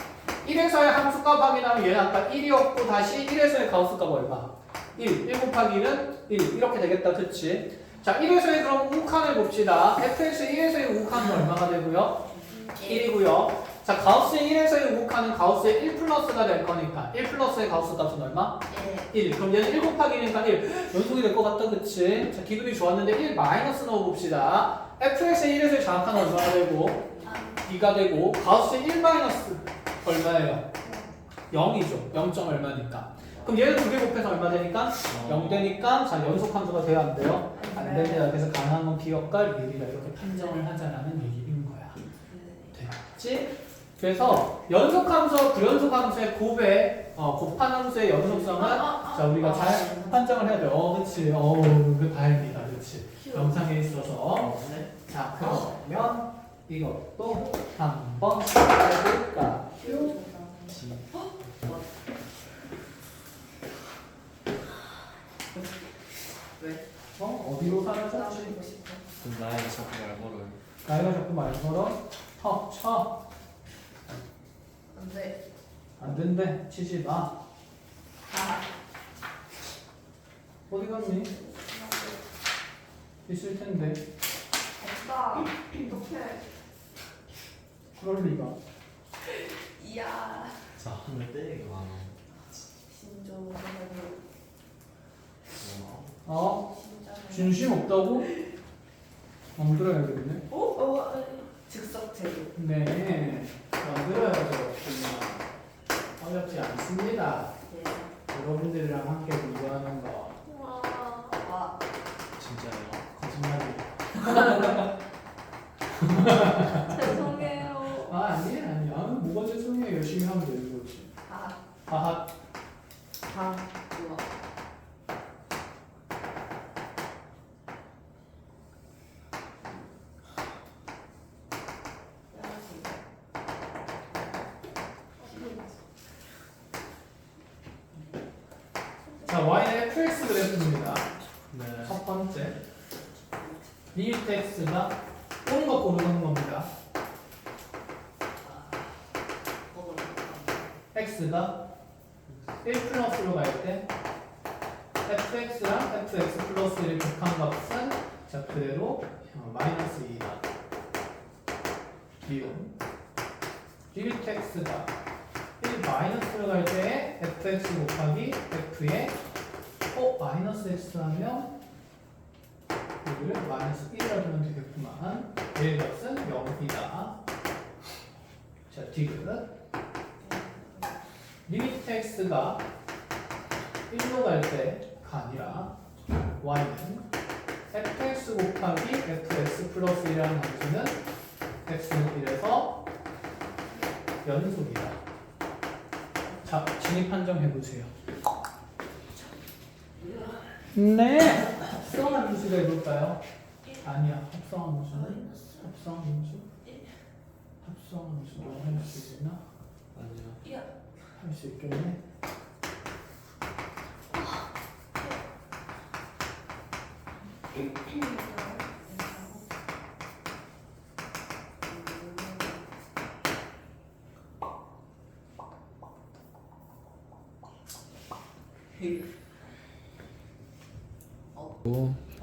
1에서의 함수값 확인하면 얘는 아까 1이었고 다시 1에서의 가우스값 얼마? 1 곱하기 1은 1 이렇게 되겠다. 그치? 자, 1에서의 그럼 우칸을 봅시다. fx의 1에서의 우칸은 얼마가 되고요? 1이고요. 자, 가우스의 1에서의 우칸은 가우스의 1 플러스가 될 거니까 1 플러스의 가우스 값은 얼마? 1. 그럼 얘는 1 곱하기 1이니까 1. 연속이 될 것 같다, 그치? 자, 기분이 좋았는데 1 마이너스 넣어봅시다. fx의 1에서의 정확한 얼마가 되고 2가 되고 가우스의 1 마이너스 얼마예요? 0이죠. 0. 얼마니까. 그럼 얘를 두 개 곱해서 얼마 되니까? 0 되니까 자 연속 함수가 돼야 안 돼요? 안 됩니다. 그래서 가능한 건 비역과 리을이다 이렇게 판정을 하자라는 얘기인 거야. 됐지? 그래서 연속 함수와 불연속 함수의 곱한 함수의 연속성은 자 우리가 잘 판정을 해야 돼요. 그렇지. 그 다행이다. 그렇지. 영상에 있어서 자 그러면 이것도 한번 해볼까? 어디로 사라졌지? 그럼 나에게 자꾸 말 걸어요. 나이가 자꾸 말 걸어? 쳐. 안돼. 안 된대. 치지 마. 어디 갔니? 있을 텐데. 없다. 어떡해. 그럴 리가. 이야. 자, 한번 때리기 많아. 신조. 진짜. 진심 없다고? 만들어야겠네. 즉석 제도. 네. 만들어야죠. 어렵지 않습니다. 여러분들이랑 함께 공부하는 거. 와. 진짜요? 거짓말이야. 죄송해요. 아니야. 뭐가 죄송해. 열심히 하면 되는 거지. 하하. 좋아. 자, y는 fx 그래프입니다. 네. 첫 번째. 리미트 x가 오는 거 고르는 겁니다. x가 1 플러스로 갈 때 fx랑 fx 플러스 1의 극한값은 자 그대로 마이너스 2다. 미분 리미트 x가 1 마이너스로 갈 때 fx 곱하기 f의 마이너스 x 하면 여기를 마이너스 1이라 두면 되겠구만. 얘의 값은 0이다. 자, 디귿 리미트 x가 1로 갈 때가 아니라 y는 fx 곱하기 fx 플러스 1이라는 함수는 x는 1에서 연속이다. 자, 진입 판정해보세요. 네. 합성한 함수가 해볼까요? 아니야. 합성한 함수는? 합성한 함수? 합성한 함수로 할 수 있나? 아니요. 할 수 있겠네.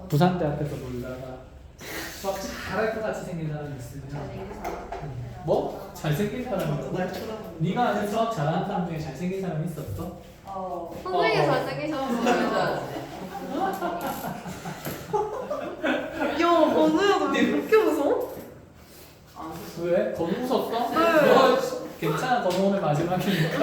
부산대학교에서 놀다가 수학 잘할 것 같이 생긴 사람이 있으면 뭐? 잘생긴 사람이라고? 네가 아는 수학 잘하는 사람 중에 잘생긴 사람이 있었어? 선생님 잘생기셨어요. 야, 건우야, 너 왜 그렇게 웃어? 왜? 건우 웃었어? 네. 너 괜찮아. 건우 오늘 마지막이니까.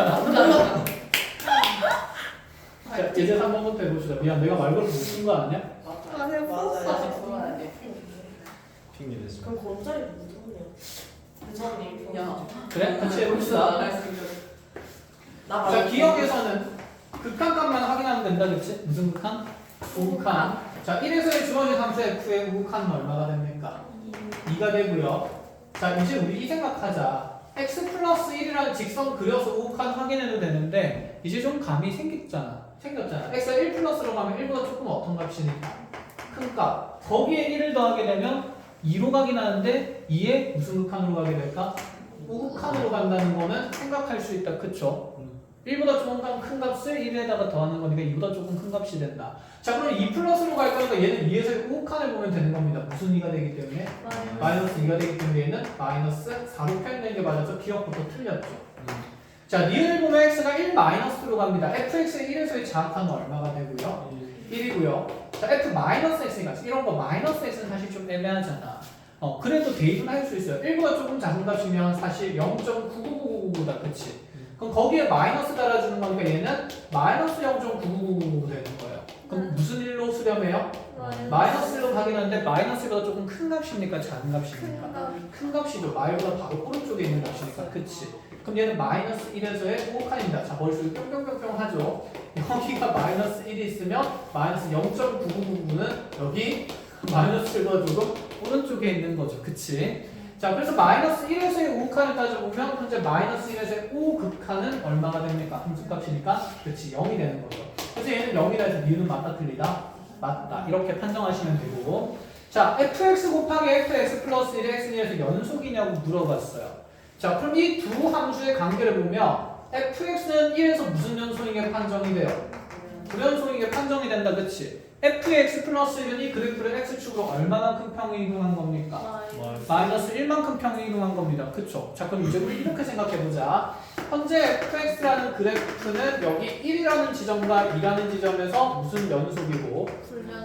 자, 제재 3번부터 해봅시다. 미안, 내가 말 걸고 웃은 거 아니야? 아, 해봤어. 핑계 대지. 그럼 건자리 누구냐? 그래? 같이 해봅시다. 자, 기억에서는 극한값만 확인하면 된다, 그치? 무슨 극한? 우극한. 자, 1에서의 주어진 함수 f의 우극한은 얼마가 됩니까? 2가 되고요. 자, 이제 우리 이 생각하자. x 플러스 1이라는 직선 그려서 우극한 확인해도 되는데 이제 좀 감이 생겼잖아. x가 1 플러스로 가면 1보다 조금 어떤 값이니까? 큰 값. 거기에 1을 더하게 되면 2로 가긴 하는데 2에 무슨 극한으로 가게 될까? 우극한으로 간다는 거는 생각할 수 있다. 그쵸? 1보다 조금 큰 값을 1에다가 더하는 거니까 2보다 조금 큰 값이 된다. 자, 그럼 2 플러스로 갈 거니까 얘는 2에서 우칸을 보면 되는 겁니다. 무슨 2가 되기 때문에? 마이너스 2가 되기 때문에 얘는 마이너스 4로 표현된 게 맞아서 기억부터 틀렸죠. 자, 니을 보면 x가 1 마이너스로 갑니다. fx의 1에서의 자악한은 얼마가 되고요? 1이고요. 자, f 마이너스 x니까 이런 거 마이너스 x는 사실 좀 애매하잖아. 그래도 대입은 할 수 있어요. 1보다 조금 작은 값이면 사실 0.99999다, 그치? 그럼 거기에 마이너스 달아주는 거니까 얘는 마이너스 0.99999 되는 거예요. 그럼 무슨 일로 수렴해요? 마이너스 1로 가긴 하는데 마이너스보다 조금 큰 값입니까? 작은 값입니까? 큰 값이죠. 마이보다 바로 오른쪽에 있는 값이니까, 그치? 그럼 얘는 마이너스 1에서의 5칸입니다. 자, 머릿속에 뿅뿅뿅뿅 하죠. 여기가 마이너스 1이 있으면 마이너스 0.9999는 여기 마이너스 1보다 조금 오른쪽에 있는 거죠. 그치? 자, 그래서 마이너스 1에서의 5칸을 따져보면 현재 마이너스 1에서의 5극한은 얼마가 됩니까? 함수값이니까 그치, 0이 되는 거죠. 그래서 얘는 0이라 해서 니은 맞다 틀리다? 맞다. 이렇게 판정하시면 되고, 자, fx 곱하기 fx 플러스 1의 x에서 연속이냐고 물어봤어요. 자, 그럼 이 두 함수의 관계를 보면 fx는 1에서 무슨 연속이게 판정이 돼요? 불연속이게 판정이 된다, 그치? fx 플러스 1은 이 그래프를 x축으로 얼마만큼 평이 이동한 겁니까? 마이너스 1만큼 평이 이동한 겁니다. 그쵸? 자, 그럼 이제 우리 이렇게 생각해보자. 현재 fx라는 그래프는 여기 1이라는 지점과 2라는 지점에서 무슨 연속이고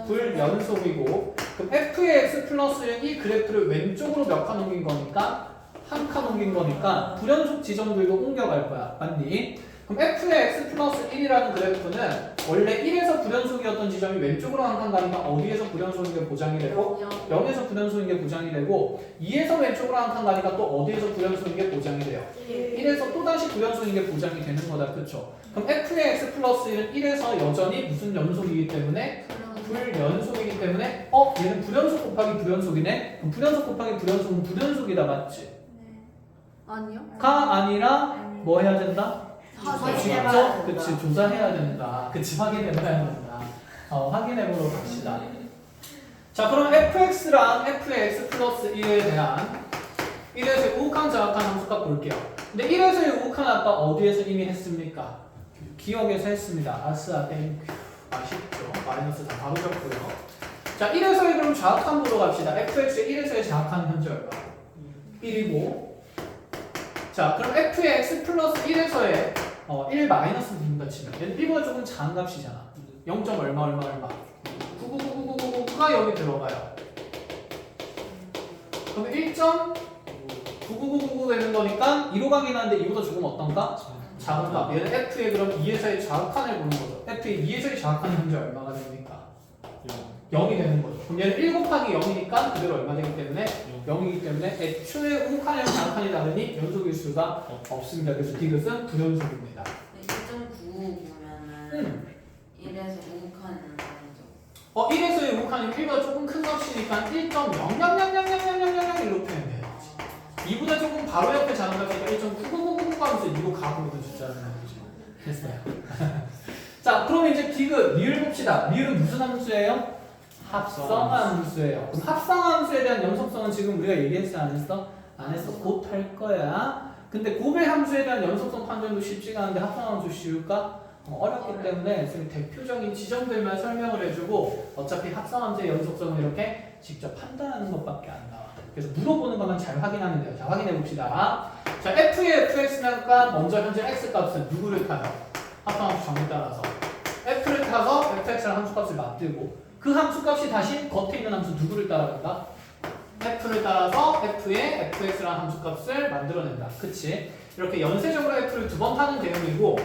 불연속이고, 그럼 f의 x 플러스 1은 이 그래프를 왼쪽으로 몇 칸 옮긴 거니까 한 칸 옮긴 거니까 불연속 지점들도 옮겨갈 거야. 맞니? 그럼 f의 x 플러스 1이라는 그래프는 원래 1에서 불연속이었던 지점이 왼쪽으로 한 칸 가니까 어디에서 불연속인 게 보장이 되고 0에서 불연속인 게 보장이 되고 2에서 왼쪽으로 한 칸 가니까 또 어디에서 불연속인 게 보장이 돼요? 1에서 또다시 불연속인 게 보장이 되는 거다. 그쵸? 그럼 f의 x 플러스 1은 1에서 여전히 무슨 연속이기 때문에? 불연속이기 때문에 얘는 불연속 곱하기 불연속이네? 그럼 불연속 곱하기 불연속은 불연속이다. 맞지? 아니요. 가 아니라 뭐 해야 된다? 확인해봐야 그치, 된다. 조사해야 된다. 그치, 확인해봐야 된다. 확인해보러 갑시다. 자, 그럼 fx랑 f의 x 플러스 1에 대한 1에서 우칸 정확한 함수값 볼게요. 근데 1에서의 우칸 아까 어디에서 이미 했습니까? 기억에서 했습니다. 아싸, 땡큐. 아쉽죠? 마이너스 다 바로 적고요. 자, 1에서의 그럼 정확한 보러 갑시다. fx의 1에서의 정확한 현재 얼마? 1이고, 자, 그럼 f의 x 플러스 1에서의 1 마이너스 분다 치면 얘는 1보다 조금 작은 값이잖아. 0. 얼마 9999999가 여기 들어가요. 그럼 1.99999 되는 거니까 2로 가긴 하는데 2보다 조금 어떤가? 작은 값. 얘는 f의 그럼 2에서의 좌극한을 보는 거죠. f의 2에서의 좌극한은 현재 얼마가 됩니까? 0이 되는 거죠. 그럼 얘는 1 곱하기 0이니까 그대로 얼마 되기 때문에 0이기 때문에 애초에 우칸이랑 좌극한이 다르니 연속일 수가 없습니다. 그래서 디귿은 불연속입니다. 1.9보면은 1에서 5칸은 아니죠. 1에서의 우칸이 1보다 조금 큰 값이니까 1.00000000001로 표현돼요. 2보다 조금 바로 옆에 작은 값이니까 1.99999 하면서 2로 가보거든 숫자는. 됐어요. 자, 그러면 이제 디귿, 리을 봅시다. 리을은 무슨 함수예요? 합성함수예요. 그럼 합성함수에 대한 연속성은 지금 우리가 얘기했어, 안 했어? 안 했어. 곧 할 거야. 근데 곱의 함수에 대한 연속성 판정도 쉽지가 않은데 합성함수 쉬울까? 어렵기 때문에 지금 대표적인 지점들만 설명을 해주고 어차피 합성함수의 연속성은 이렇게 직접 판단하는 것밖에 안 나와. 그래서 물어보는 것만 잘 확인하면 돼요. 자, 확인해 봅시다. 자, f의 fx가 먼저 현재 x값은 누구를 타요? 합성함수 정에 따라서 f를 타서 fx랑 함수값을 맞들고 그 함수값이 다시 겉에 있는 함수 누구를 따라간다? f를 따라서 f의 fx라는 함수값을 만들어낸다. 그치? 이렇게 연쇄적으로 f를 두 번 타는 개념이고,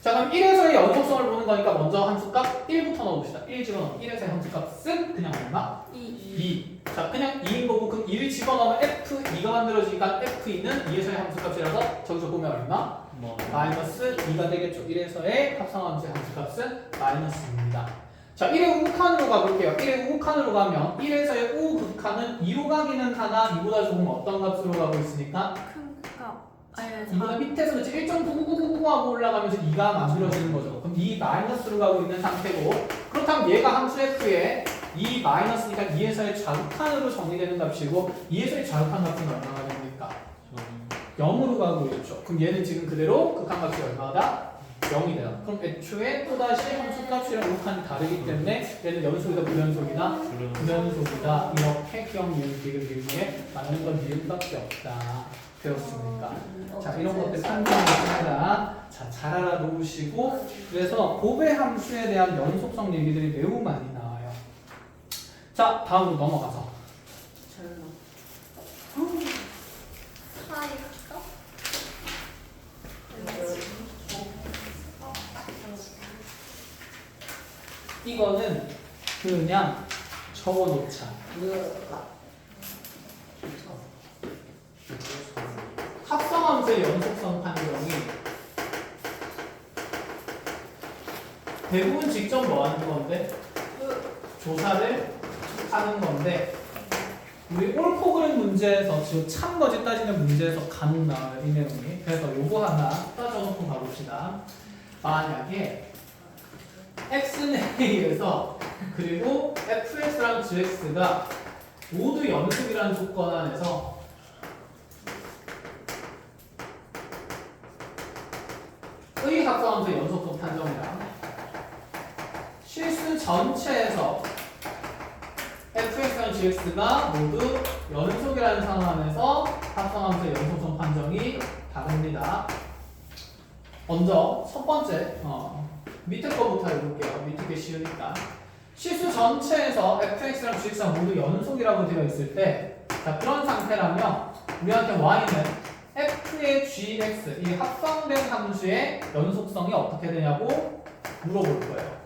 자, 그럼 1에서의 연속성을 보는 거니까 먼저 함수값 1부터 넣어봅시다. 1 집어넣으면 1에서의 함수값은 그냥 얼마? 2. 자, 그냥 2인 거고 그럼 2를 집어넣으면 f2가 만들어지니까 f2는 2에서의 함수값이라서 저기서 보면 얼마? 마이너스 2가 되겠죠. 1에서의 합성함수의 함수값은 마이너스입니다. 자, 1의 우극한으로 가볼게요. 1의 우극한으로 가면 1에서의 우극한은 2로 가기는 하나 2보다 조금 어떤 값으로 가고 있으니까 큰 값. 아니, 2보다 밑에서 그치 1.99999 하고 올라가면서 2가 만들어지는 거죠. 그럼 2 마이너스로 가고 있는 상태고, 그렇다면 얘가 함수 f의 2 마이너스니까 2에서의 좌극한으로 정의되는 값이고 2에서의 좌극한 값은 얼마가 됩니까? 0으로 가고 있죠. 그럼 얘는 지금 그대로 극한값이 얼마다? 0이 돼요. 그럼 애초에 또다시 함수값이랑 우칸이 다르기 때문에 얘는 연속이다 불연속이다? 불연속이다. 이렇게 기억 니은 디귿 리을에 맞는 건 니은밖에 없다. 배웠습니까? 자, 이런 것들 판단합니다. 자, 잘 알아놓으시고 그래서 곱의 함수에 대한 연속성 얘기들이 매우 많이 나와요. 자, 다음으로 넘어가서 절로. 파이가 이거는 그냥 적어놓자. 합성함수의 연속성 판정이 대부분 직접 뭐 하는 건데? 조사를 하는 건데 우리 옳고 그른 문제에서 지금 참거짓 따지는 문제에서 간혹 나와요 이 내용이. 그래서 요거 하나 따져놓고 가봅시다. 만약에 x는 a에서 그리고 fx랑 gx가 모두 연속이라는 조건 안에서 의 합성함수의 연속성 판정이랑 실수 전체에서 fx랑 gx가 모두 연속이라는 상황 안에서 합성함수의 연속성 판정이 다릅니다. 먼저 첫 번째 밑에 거부터 해볼게요. 밑에 게 쉬우니까. 실수 전체에서 fx랑 gx가 모두 연속이라고 되어 있을 때, 자, 그런 상태라면 우리한테 y는 f의 gx, 이 합성된 함수의 연속성이 어떻게 되냐고 물어볼 거예요.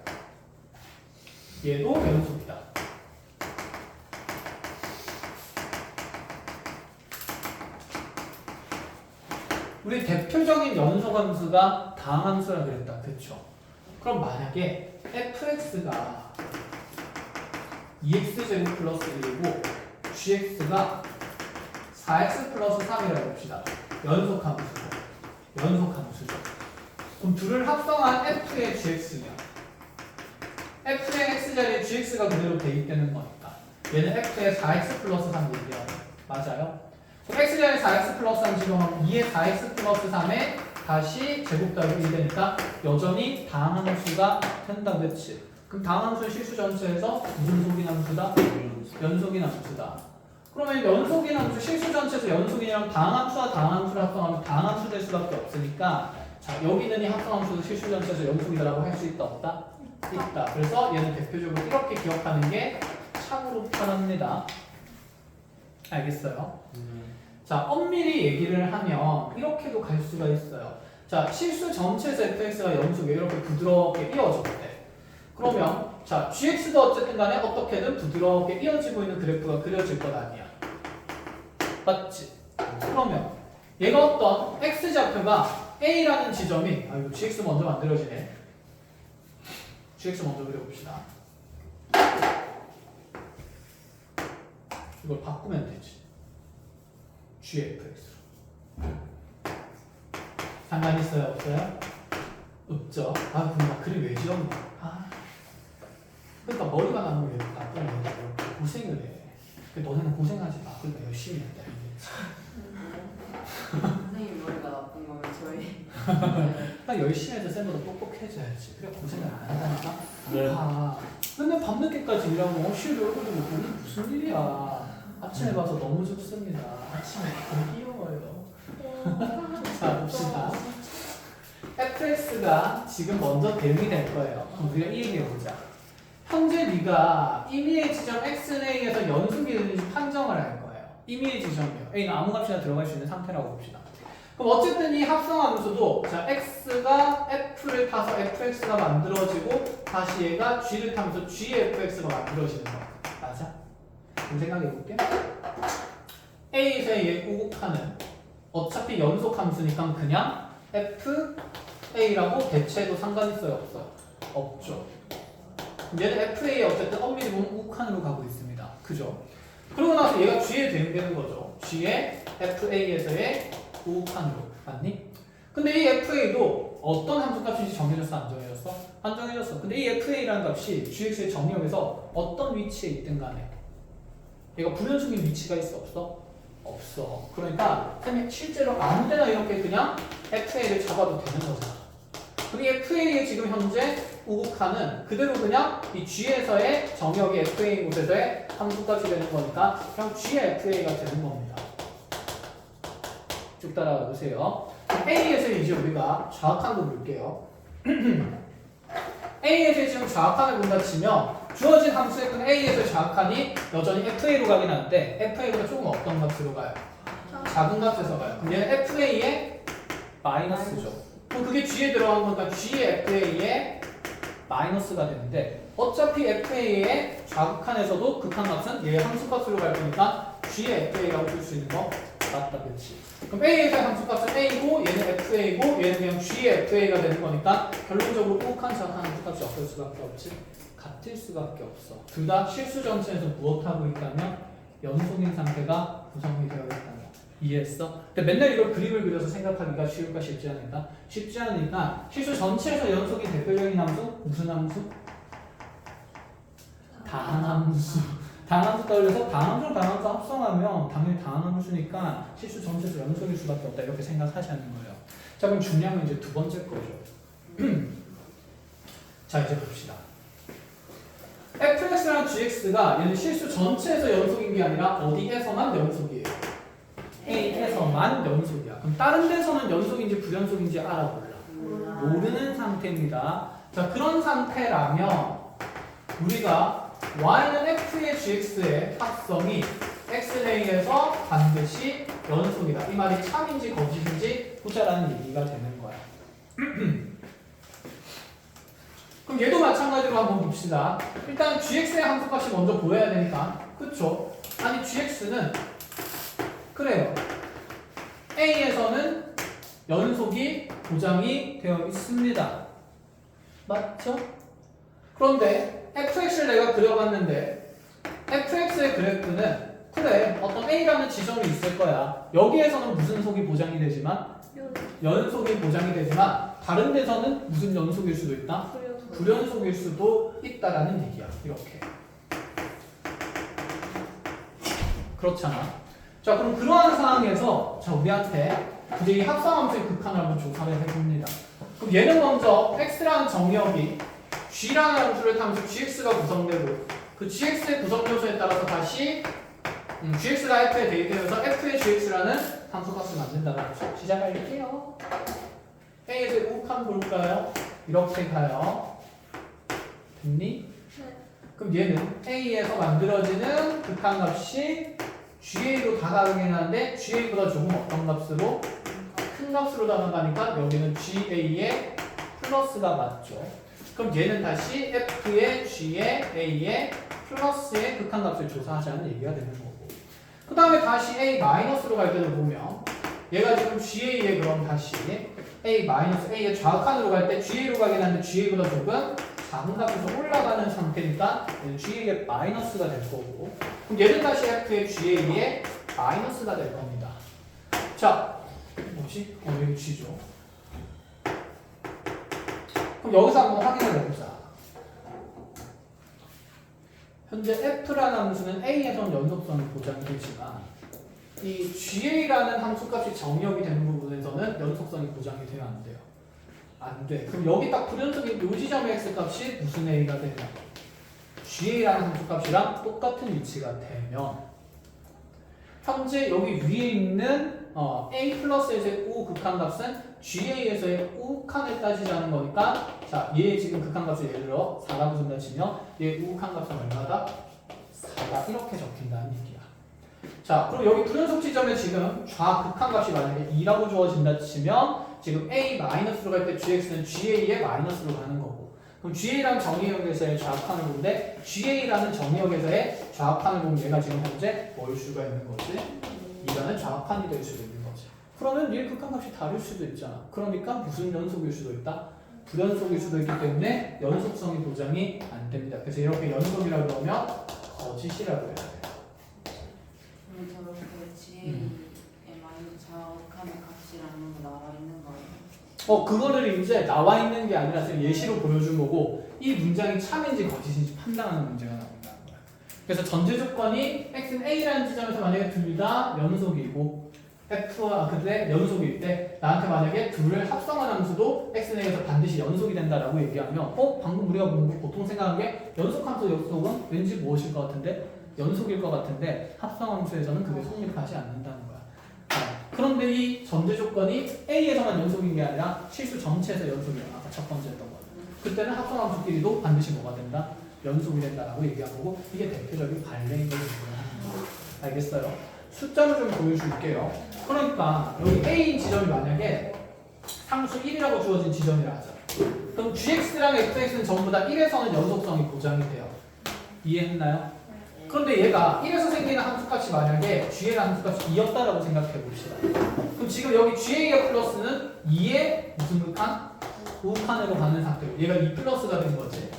얘도 연속이다. 우리 대표적인 연속함수가 다항함수라 그랬다. 그쵸? 그럼 만약에 fx가 2x제곱 플러스 1이고 gx가 4x 플러스 3이라고 봅시다. 연속함수죠. 연속함수죠. 그럼 둘을 합성한 f의 gx면 f의 x자리에 gx가 그대로 대입되는 거니까 얘는 f의 4x 플러스 3 얘기하는 맞아요? 그럼 x자리에 4x 플러스 3 집어넣으면 2의 4x 플러스 3에 다시 제곱 더하기 1 되니까 여전히 다항함수가 된다. 그치? 그럼 다항함수의 실수 전체에서 무슨 속인 함수다? 연속인 함수다. 그러면 연속인 함수 실수 전체에서 연속인이랑 다항함수와 다항함수를 합성하면 다항함수 될 수밖에 없으니까 자, 여기는 이 합성함수도 실수 전체에서 연속이다라고 할 수 있다 없다? 있다. 그래서 얘는 대표적으로 이렇게 기억하는 게 참으로 편합니다. 알겠어요? 자, 엄밀히 얘기를 하면 이렇게도 갈 수가 있어요. 자, 실수 전체에서 fx가 연속에 이렇게 부드럽게 이어졌대. 그러면 자, gx도 어쨌든 간에 어떻게든 부드럽게 이어지고 있는 그래프가 그려질 것 아니야. 맞지? 그러면 얘가 어떤 x좌표가 a라는 지점이 이거 gx 먼저 만들어지네. gx 먼저 그려봅시다. 이걸 바꾸면 되지. gfx로. 상관 있어요? 없어요? 없죠. 근데 나 그림 왜 지었나? 그러니까 머리가 나면 왜 나쁜 거야? 고생을 해. 너네는 고생하지 마. 그러니까 열심히 한다. 선생님 머리가 나쁜 거면 저희 나 열심히 해서 쌤보다 똑똑해져야지. 그래 고생을 안 한다니까. 네. 맨날 밤늦게까지 일하고 쉬루 얼굴도 못 보니 무슨 일이야. 아침에 봐서 너무 좋습니다. 아침에 너무 귀여워요. 자 봅시다. fx가 지금 먼저 대응이 될 거예요. 그럼 우리가 이 얘기해보자. 현재 네가 임의의 지점 xnA에서 연속이 되는지 판정을 할 거예요. 임의의 지점이요. a는 아무 값이나 들어갈 수 있는 상태라고 봅시다. 그럼 어쨌든 이 합성함수도 자 x가 f를 타서 fx가 만들어지고 다시 얘가 g를 타면서 gfx가 만들어지는 거 맞아? 그럼 생각해볼게. a에서의 얘 우곡하는 어차피 연속함수니까 그냥 fa라고 대체해도 상관 있어요? 없어요? 없죠. 얘는 FA 어쨌든 엄밀히 보면 우칸으로 가고 있습니다. 그죠? 그러고 나서 얘가 G에 대응되는 거죠. G의 FA에서의 우칸으로. 맞니? 근데 이 FA도 어떤 함수값인지 정해졌어? 안 정해졌어? 안 정해졌어. 근데 이 FA라는 값이 GX의 정의역에서 어떤 위치에 있든 간에 얘가 불연속인 위치가 있어? 없어? 없어. 그러니까 쌤이 실제로 아무데나 이렇게 그냥 FA를 잡아도 되는 거잖아. 그럼 이 FA의 지금 현재 우극한은 그대로 그냥 이 G에서의 정역이 FA인 곳에서의 함수값이 되는 거니까 그냥 G의 FA가 되는 겁니다. 쭉 따라가 보세요. A에서 이제 우리가 좌악한을 볼게요. A에서 지금 좌악한을 본다 치면 주어진 함수의 큰 A에서 좌악한이 여전히 FA로 가긴 하는데 FA보다 조금 어떤 값으로 가요? 작은 값에서 가요. 그럼 얘는 FA의 마이너스죠. 그럼 그게 G에 들어간 거니까 G의 FA의 마이너스가 되는데 어차피 FA의 좌극한에서도 극한값은 얘의 함수값으로 갈 거니까 G의 FA라고 쓸 수 있는 거 맞다, 그렇지? 그럼 A에서의 함수값은 A고 얘는 FA고 얘는 그냥 G의 FA가 되는 거니까 결론적으로 우극한 좌극한 함수값이 어떨 수밖에 없지? 같을 수밖에 없어. 둘 다 실수 전체에서 무엇하고 있다면 연속인 상태가 구성이 되어 있다면. 이해했어? 근데 맨날 이걸 그림을 그려서 생각하기가 쉬울까 쉽지 않을까? 쉽지 않으니까 실수 전체에서 연속이 대표적인 함수? 무슨 함수? 다항함수. 다항함수 떠올려서 다항함수랑 다항함수 합성하면 당연히 다항함수니까 실수 전체에서 연속일 수밖에 없다 이렇게 생각하시는 거예요. 자 그럼 중요한 이제 두 번째 거죠. 자 이제 봅시다. fx랑 gx가 얘는 실수 전체에서 연속인 게 아니라 어디에서만 연속이에요. A에서만 연속이야. 그럼 다른 데서는 연속인지 불연속인지 알아 몰라? 모르는 상태입니다. 자 그런 상태라면 우리가 y는 f의 gx의 합성이 x에서 반드시 연속이다. 이 말이 참인지 거짓인지 보자라는 얘기가 되는 거야. 그럼 얘도 마찬가지로 한번 봅시다. 일단 gx의 함수값이 먼저 보여야 되니까 그쵸? 아니 gx는 그래요. A에서는 연속이 보장이 되어 있습니다. 맞죠? 그런데 fx를 내가 그려봤는데 fx의 그래프는 그래 어떤 A라는 지점이 있을 거야. 여기에서는 무슨 속이 보장이 되지만 연속이 보장이 되지만 다른 데서는 무슨 연속일 수도 있다? 불연속일 수도 있다라는 얘기야. 이렇게. 그렇잖아. 자 그럼 그러한 상황에서 자 우리한테 이제 이 합성함수의 극한을 한번 조사를 해봅니다. 그럼 얘는 먼저 x라는 정역이 g라는 함수를 함수 gx가 구성되고 그 gx의 구성 요소에 따라서 다시 gx가 f에 대입되면서 f의 gx라는 함수값을 만든다는 거죠. 시작할게요. A에서 우극한 볼까요? 이렇게 가요. 됐니? 그럼 얘는 A에서 만들어지는 극한값이 GA로 다가가긴 하는데 GA보다 조금 어떤 값으로? 큰 값으로 다가가니까 여기는 GA의 플러스가 맞죠. 그럼 얘는 다시 F의 G의 A의 플러스의 극한값을 조사하자는 얘기가 되는 거고 그 다음에 다시 A 마이너스로 갈 때도 보면 얘가 지금 GA에 그럼 다시 A 마이너스 A의 좌극한으로 갈 때 GA로 가긴 하는데 GA보다 조금 작은 값에서 올라가는 상태니까 얘는 GA의 마이너스가 될 거고 그럼 얘는 다시 F의 GA의 마이너스가 될 겁니다. 자, 뭐지? 여기 G죠. 그럼 여기서 한번 확인을 해보자. 현재 F라는 함수는 A에서는 연속성이 보장이 되지만 이 GA라는 함수값이 정역이 되는 부분에서는 연속성이 보장이 돼요? 안 돼요? 안 돼. 그럼 여기 딱 불연속인 요 지점의 x값이 무슨 a가 되냐? GA라는 함수값이랑 똑같은 위치가 되면 현재 여기 위에 있는 a 플러스에서의 우극한값은 GA에서의 우극한을 따지자는 거니까 자, 얘 지금 극한값을 예를 들어 4라고 준다 치면 얘 우극한값은 얼마다? 4다 이렇게 적힌다는 얘기야. 자, 그럼 여기 불연속 지점에 지금 좌극한값이 만약에 2라고 주어진다 치면 지금 A-로 갈 때 GX는 GA의 마이너스로 가는 거고 그럼 GA라는 정의역에서의 좌합한을 보는데 GA라는 정의역에서의 좌합한을 보면 얘가 지금 현재 뭘 수가 있는 거지? 2라는 좌합한이 될 수도 있는 거지. 그러면 얘 극한값이 다를 수도 있잖아. 그러니까 무슨 연속일 수도 있다? 불연속일 수도 있기 때문에 연속성이 보장이 안 됩니다. 그래서 이렇게 연속이라고 그러면 거짓이라고 해야 돼요. 저렇게 GA의 마이너스 좌극한의 값이라는 게 나와 있는 거예요. 그거를 이제 나와 있는 게 아니라 예시로 보여준 거고 이 문장이 참인지 거짓인지 판단하는 문제가 나온다는 거야. 그래서 전제 조건이 x는 a라는 지점에서 만약에 둘 다 연속이고 f와 근데 연속일 때 나한테 만약에 둘을 합성한 함수도 x는 a에서 반드시 연속이 된다라고 얘기하면 방금 우리가 보통 생각한 게 연속함수 연속은 왠지 무엇일 것 같은데 연속일 것 같은데 합성함수에서는 그게 성립하지 않는다는 거야. 그런데 이 전제 조건이 a에서만 연속인 게 아니라 실수 전체에서 연속이야. 아까 첫 번째 했던 거. 그때는 합성함수끼리도 반드시 뭐가 된다? 연속이 된다라고 얘기한 거고 이게 대표적인 관례인 거예요. 알겠어요? 숫자로 좀 보여줄게요. 그러니까 여기 A인 지점이 만약에 상수 1이라고 주어진 지점이라 하자. 그럼 GX랑 FX는 전부 다 1에서는 연속성이 보장이 돼요. 이해했나요? 그런데 얘가 1에서 생기는 함수값이 만약에 G의 함수값이 2였다라고 생각해 봅시다. 그럼 지금 여기 GA의 플러스는 2의 무슨 극한? 우극한으로 가는 상태로 얘가 2 플러스가 된 거지.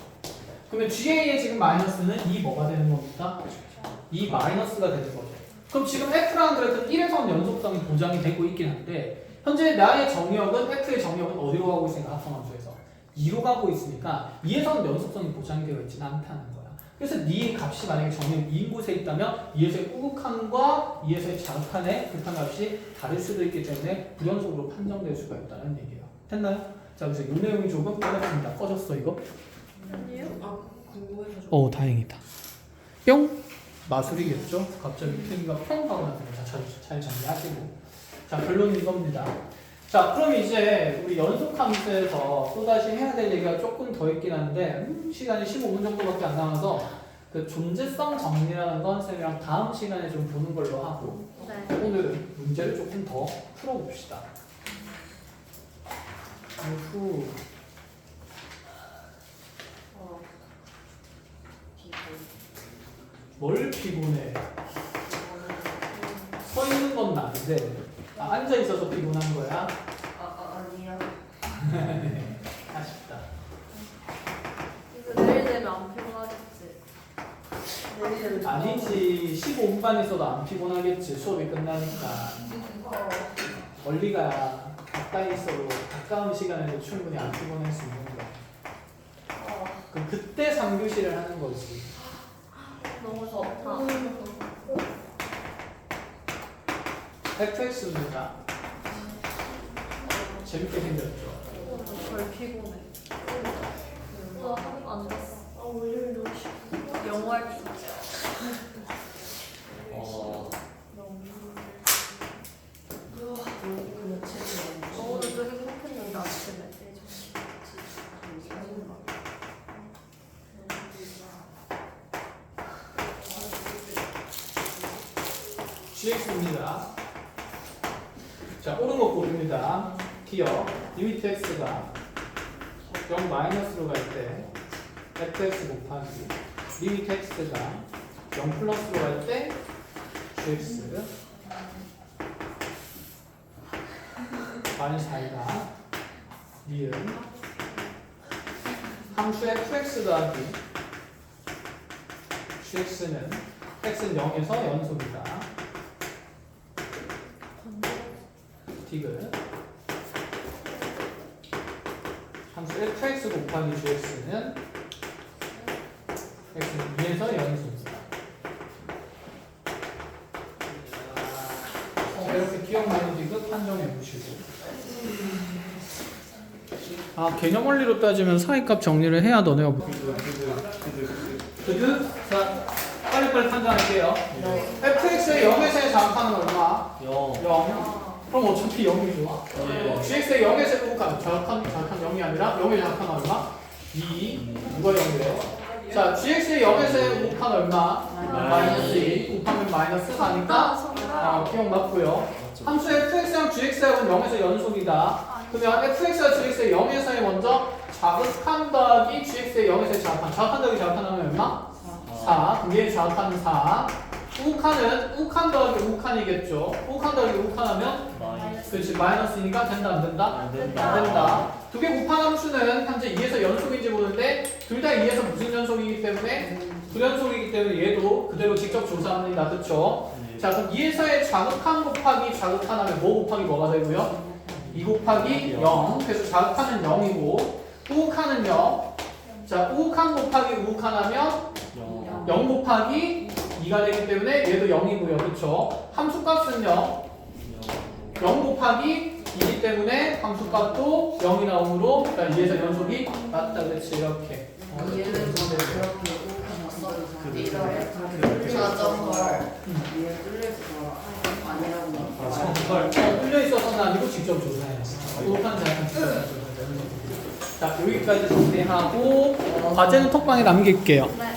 그러면 GA의 지금 마이너스는 2 뭐가 되는 겁니까? 2 마이너스가 되는 거죠. 그럼 지금 F라는 그래프는 1에서는 연속성이 보장이 되고 있긴 한데 현재 나의 정역은 F의 정역은 어디로 가고 있으니까 합성함수에서 2로 가고 있으니까 2에서는 연속성이 보장이 되어 있지는 않다는 거야. 그래서 네 값이 만약에 정역 2인 곳에 있다면 2에서의 우극한과 2에서의 자극한의 극한값이 다를 수도 있기 때문에 불연속으로 판정될 수가 있다는 얘기예요. 됐나요? 자, 그래서 이 내용이 조금 어렵습니다. 꺼졌어 이거? 아니요. 궁금해서 다행이다. 뿅! 마술이겠죠? 갑자기 핑이가 평 하고 나니까 잘 정리하시고. 자, 결론은 이겁니다. 자, 그럼 이제 우리 연속함수에서 또다시 해야 될 얘기가 조금 더 있긴 한데 시간이 15분 정도밖에 안 남아서 그 존재성 정리라는 건 쌤이랑 다음 시간에 좀 보는 걸로 하고 네. 오늘은 문제를 조금 더 풀어봅시다. 후. 뭘 피곤해? 서 있는 건 나은데 앉아 있어서 피곤한 거야? 아니요. 아쉽다. 이거 내일 되면 안 피곤하겠지. 아니지. 15분만 있어도 안 피곤하겠지. 수업이 끝나니까. 멀리가 가까이 있어도 가까운 시간에도 충분히 안 피곤할 수 있는 거야. 그럼 그때 3교시를 하는 거지. 너무 좋다. FX입니다. 재밌게 생겼죠? 덜 피곤해. 앉았어. 오늘 너무 쉽다. 영어 할 때. 오늘도 행복했는데 아침에. GX입니다. 자, 오른 거 고릅니다. 기억. 리미트 x가 0 마이너스로 갈 때 fx 곱하기 리미트 x가 0 플러스로 갈 때 gx 마이너스 4이다. 니은 함수 fx 더하기 gx는 x는 0에서 연속이다. 디귿 함수 fx 곱하기 gx는 x는 2에서 연속이다. 이렇게 기억나는 디귿 판정해 보시고. 개념 원리로 따지면 사이값 정리를 해야 너네가 디귿. 자, 빨리빨리 판정할게요. fx의 0에서의 자극하는 얼마? 0. 그럼 어차피 0이죠. gx의 0에서 우극한 자극한 0이 아니라 0의 자극한 얼마? 2. 누가 0이래요? 자, gx의 0에서 우극한 얼마? 마이너스 2. 곱하면 마이너스 4니까 기억 맞고요. 함수 fx랑 gx하고는 0에서 연속이다. 그러면 fx와 gx의 0에서의 먼저 자극한 더하기 gx의 0에서의 자극한. 자극한 더하기 자극한 하면 얼마? 4. 그럼 얘의 자극하는 4. 우극한은 우극한 더하기 우극한이겠죠. 우극한 더하기 우극한하면 그렇지 마이너스니까 된다 안 된다? 안 된다. 안 된다. 두 개 곱한 함수는 현재 2에서 연속인지 모르는데 둘 다 2에서 무슨 연속이기 때문에 불연속이기 때문에 얘도 그대로 직접 조사합니다. 그렇죠? 자, 그럼 2에서의 자극한 곱하기 자극한 하면 뭐 곱하기 뭐가 되고요? 2 곱하기 0. 그래서 자극한은 0이고 우극한은 0. 자, 우극한 곱하기 우극한 하면 0 곱하기 2가 되기 때문에 얘도 0이고요. 그쵸? 함수값은요. 0 곱하기 2기 때문에 함수값도 0이 나오므로 그러니까 2에서 연속이 맞다. 그렇지 이렇게. 얘는 그렇게 자전거. 얘 뚫려서 아니라고 그걸 뚫려 있어서는 아니고 직접 조사해야지. 또한 자약간 직접 조사해야 자 여기까지 정리하고 과제는 톡방에 남길게요. 네.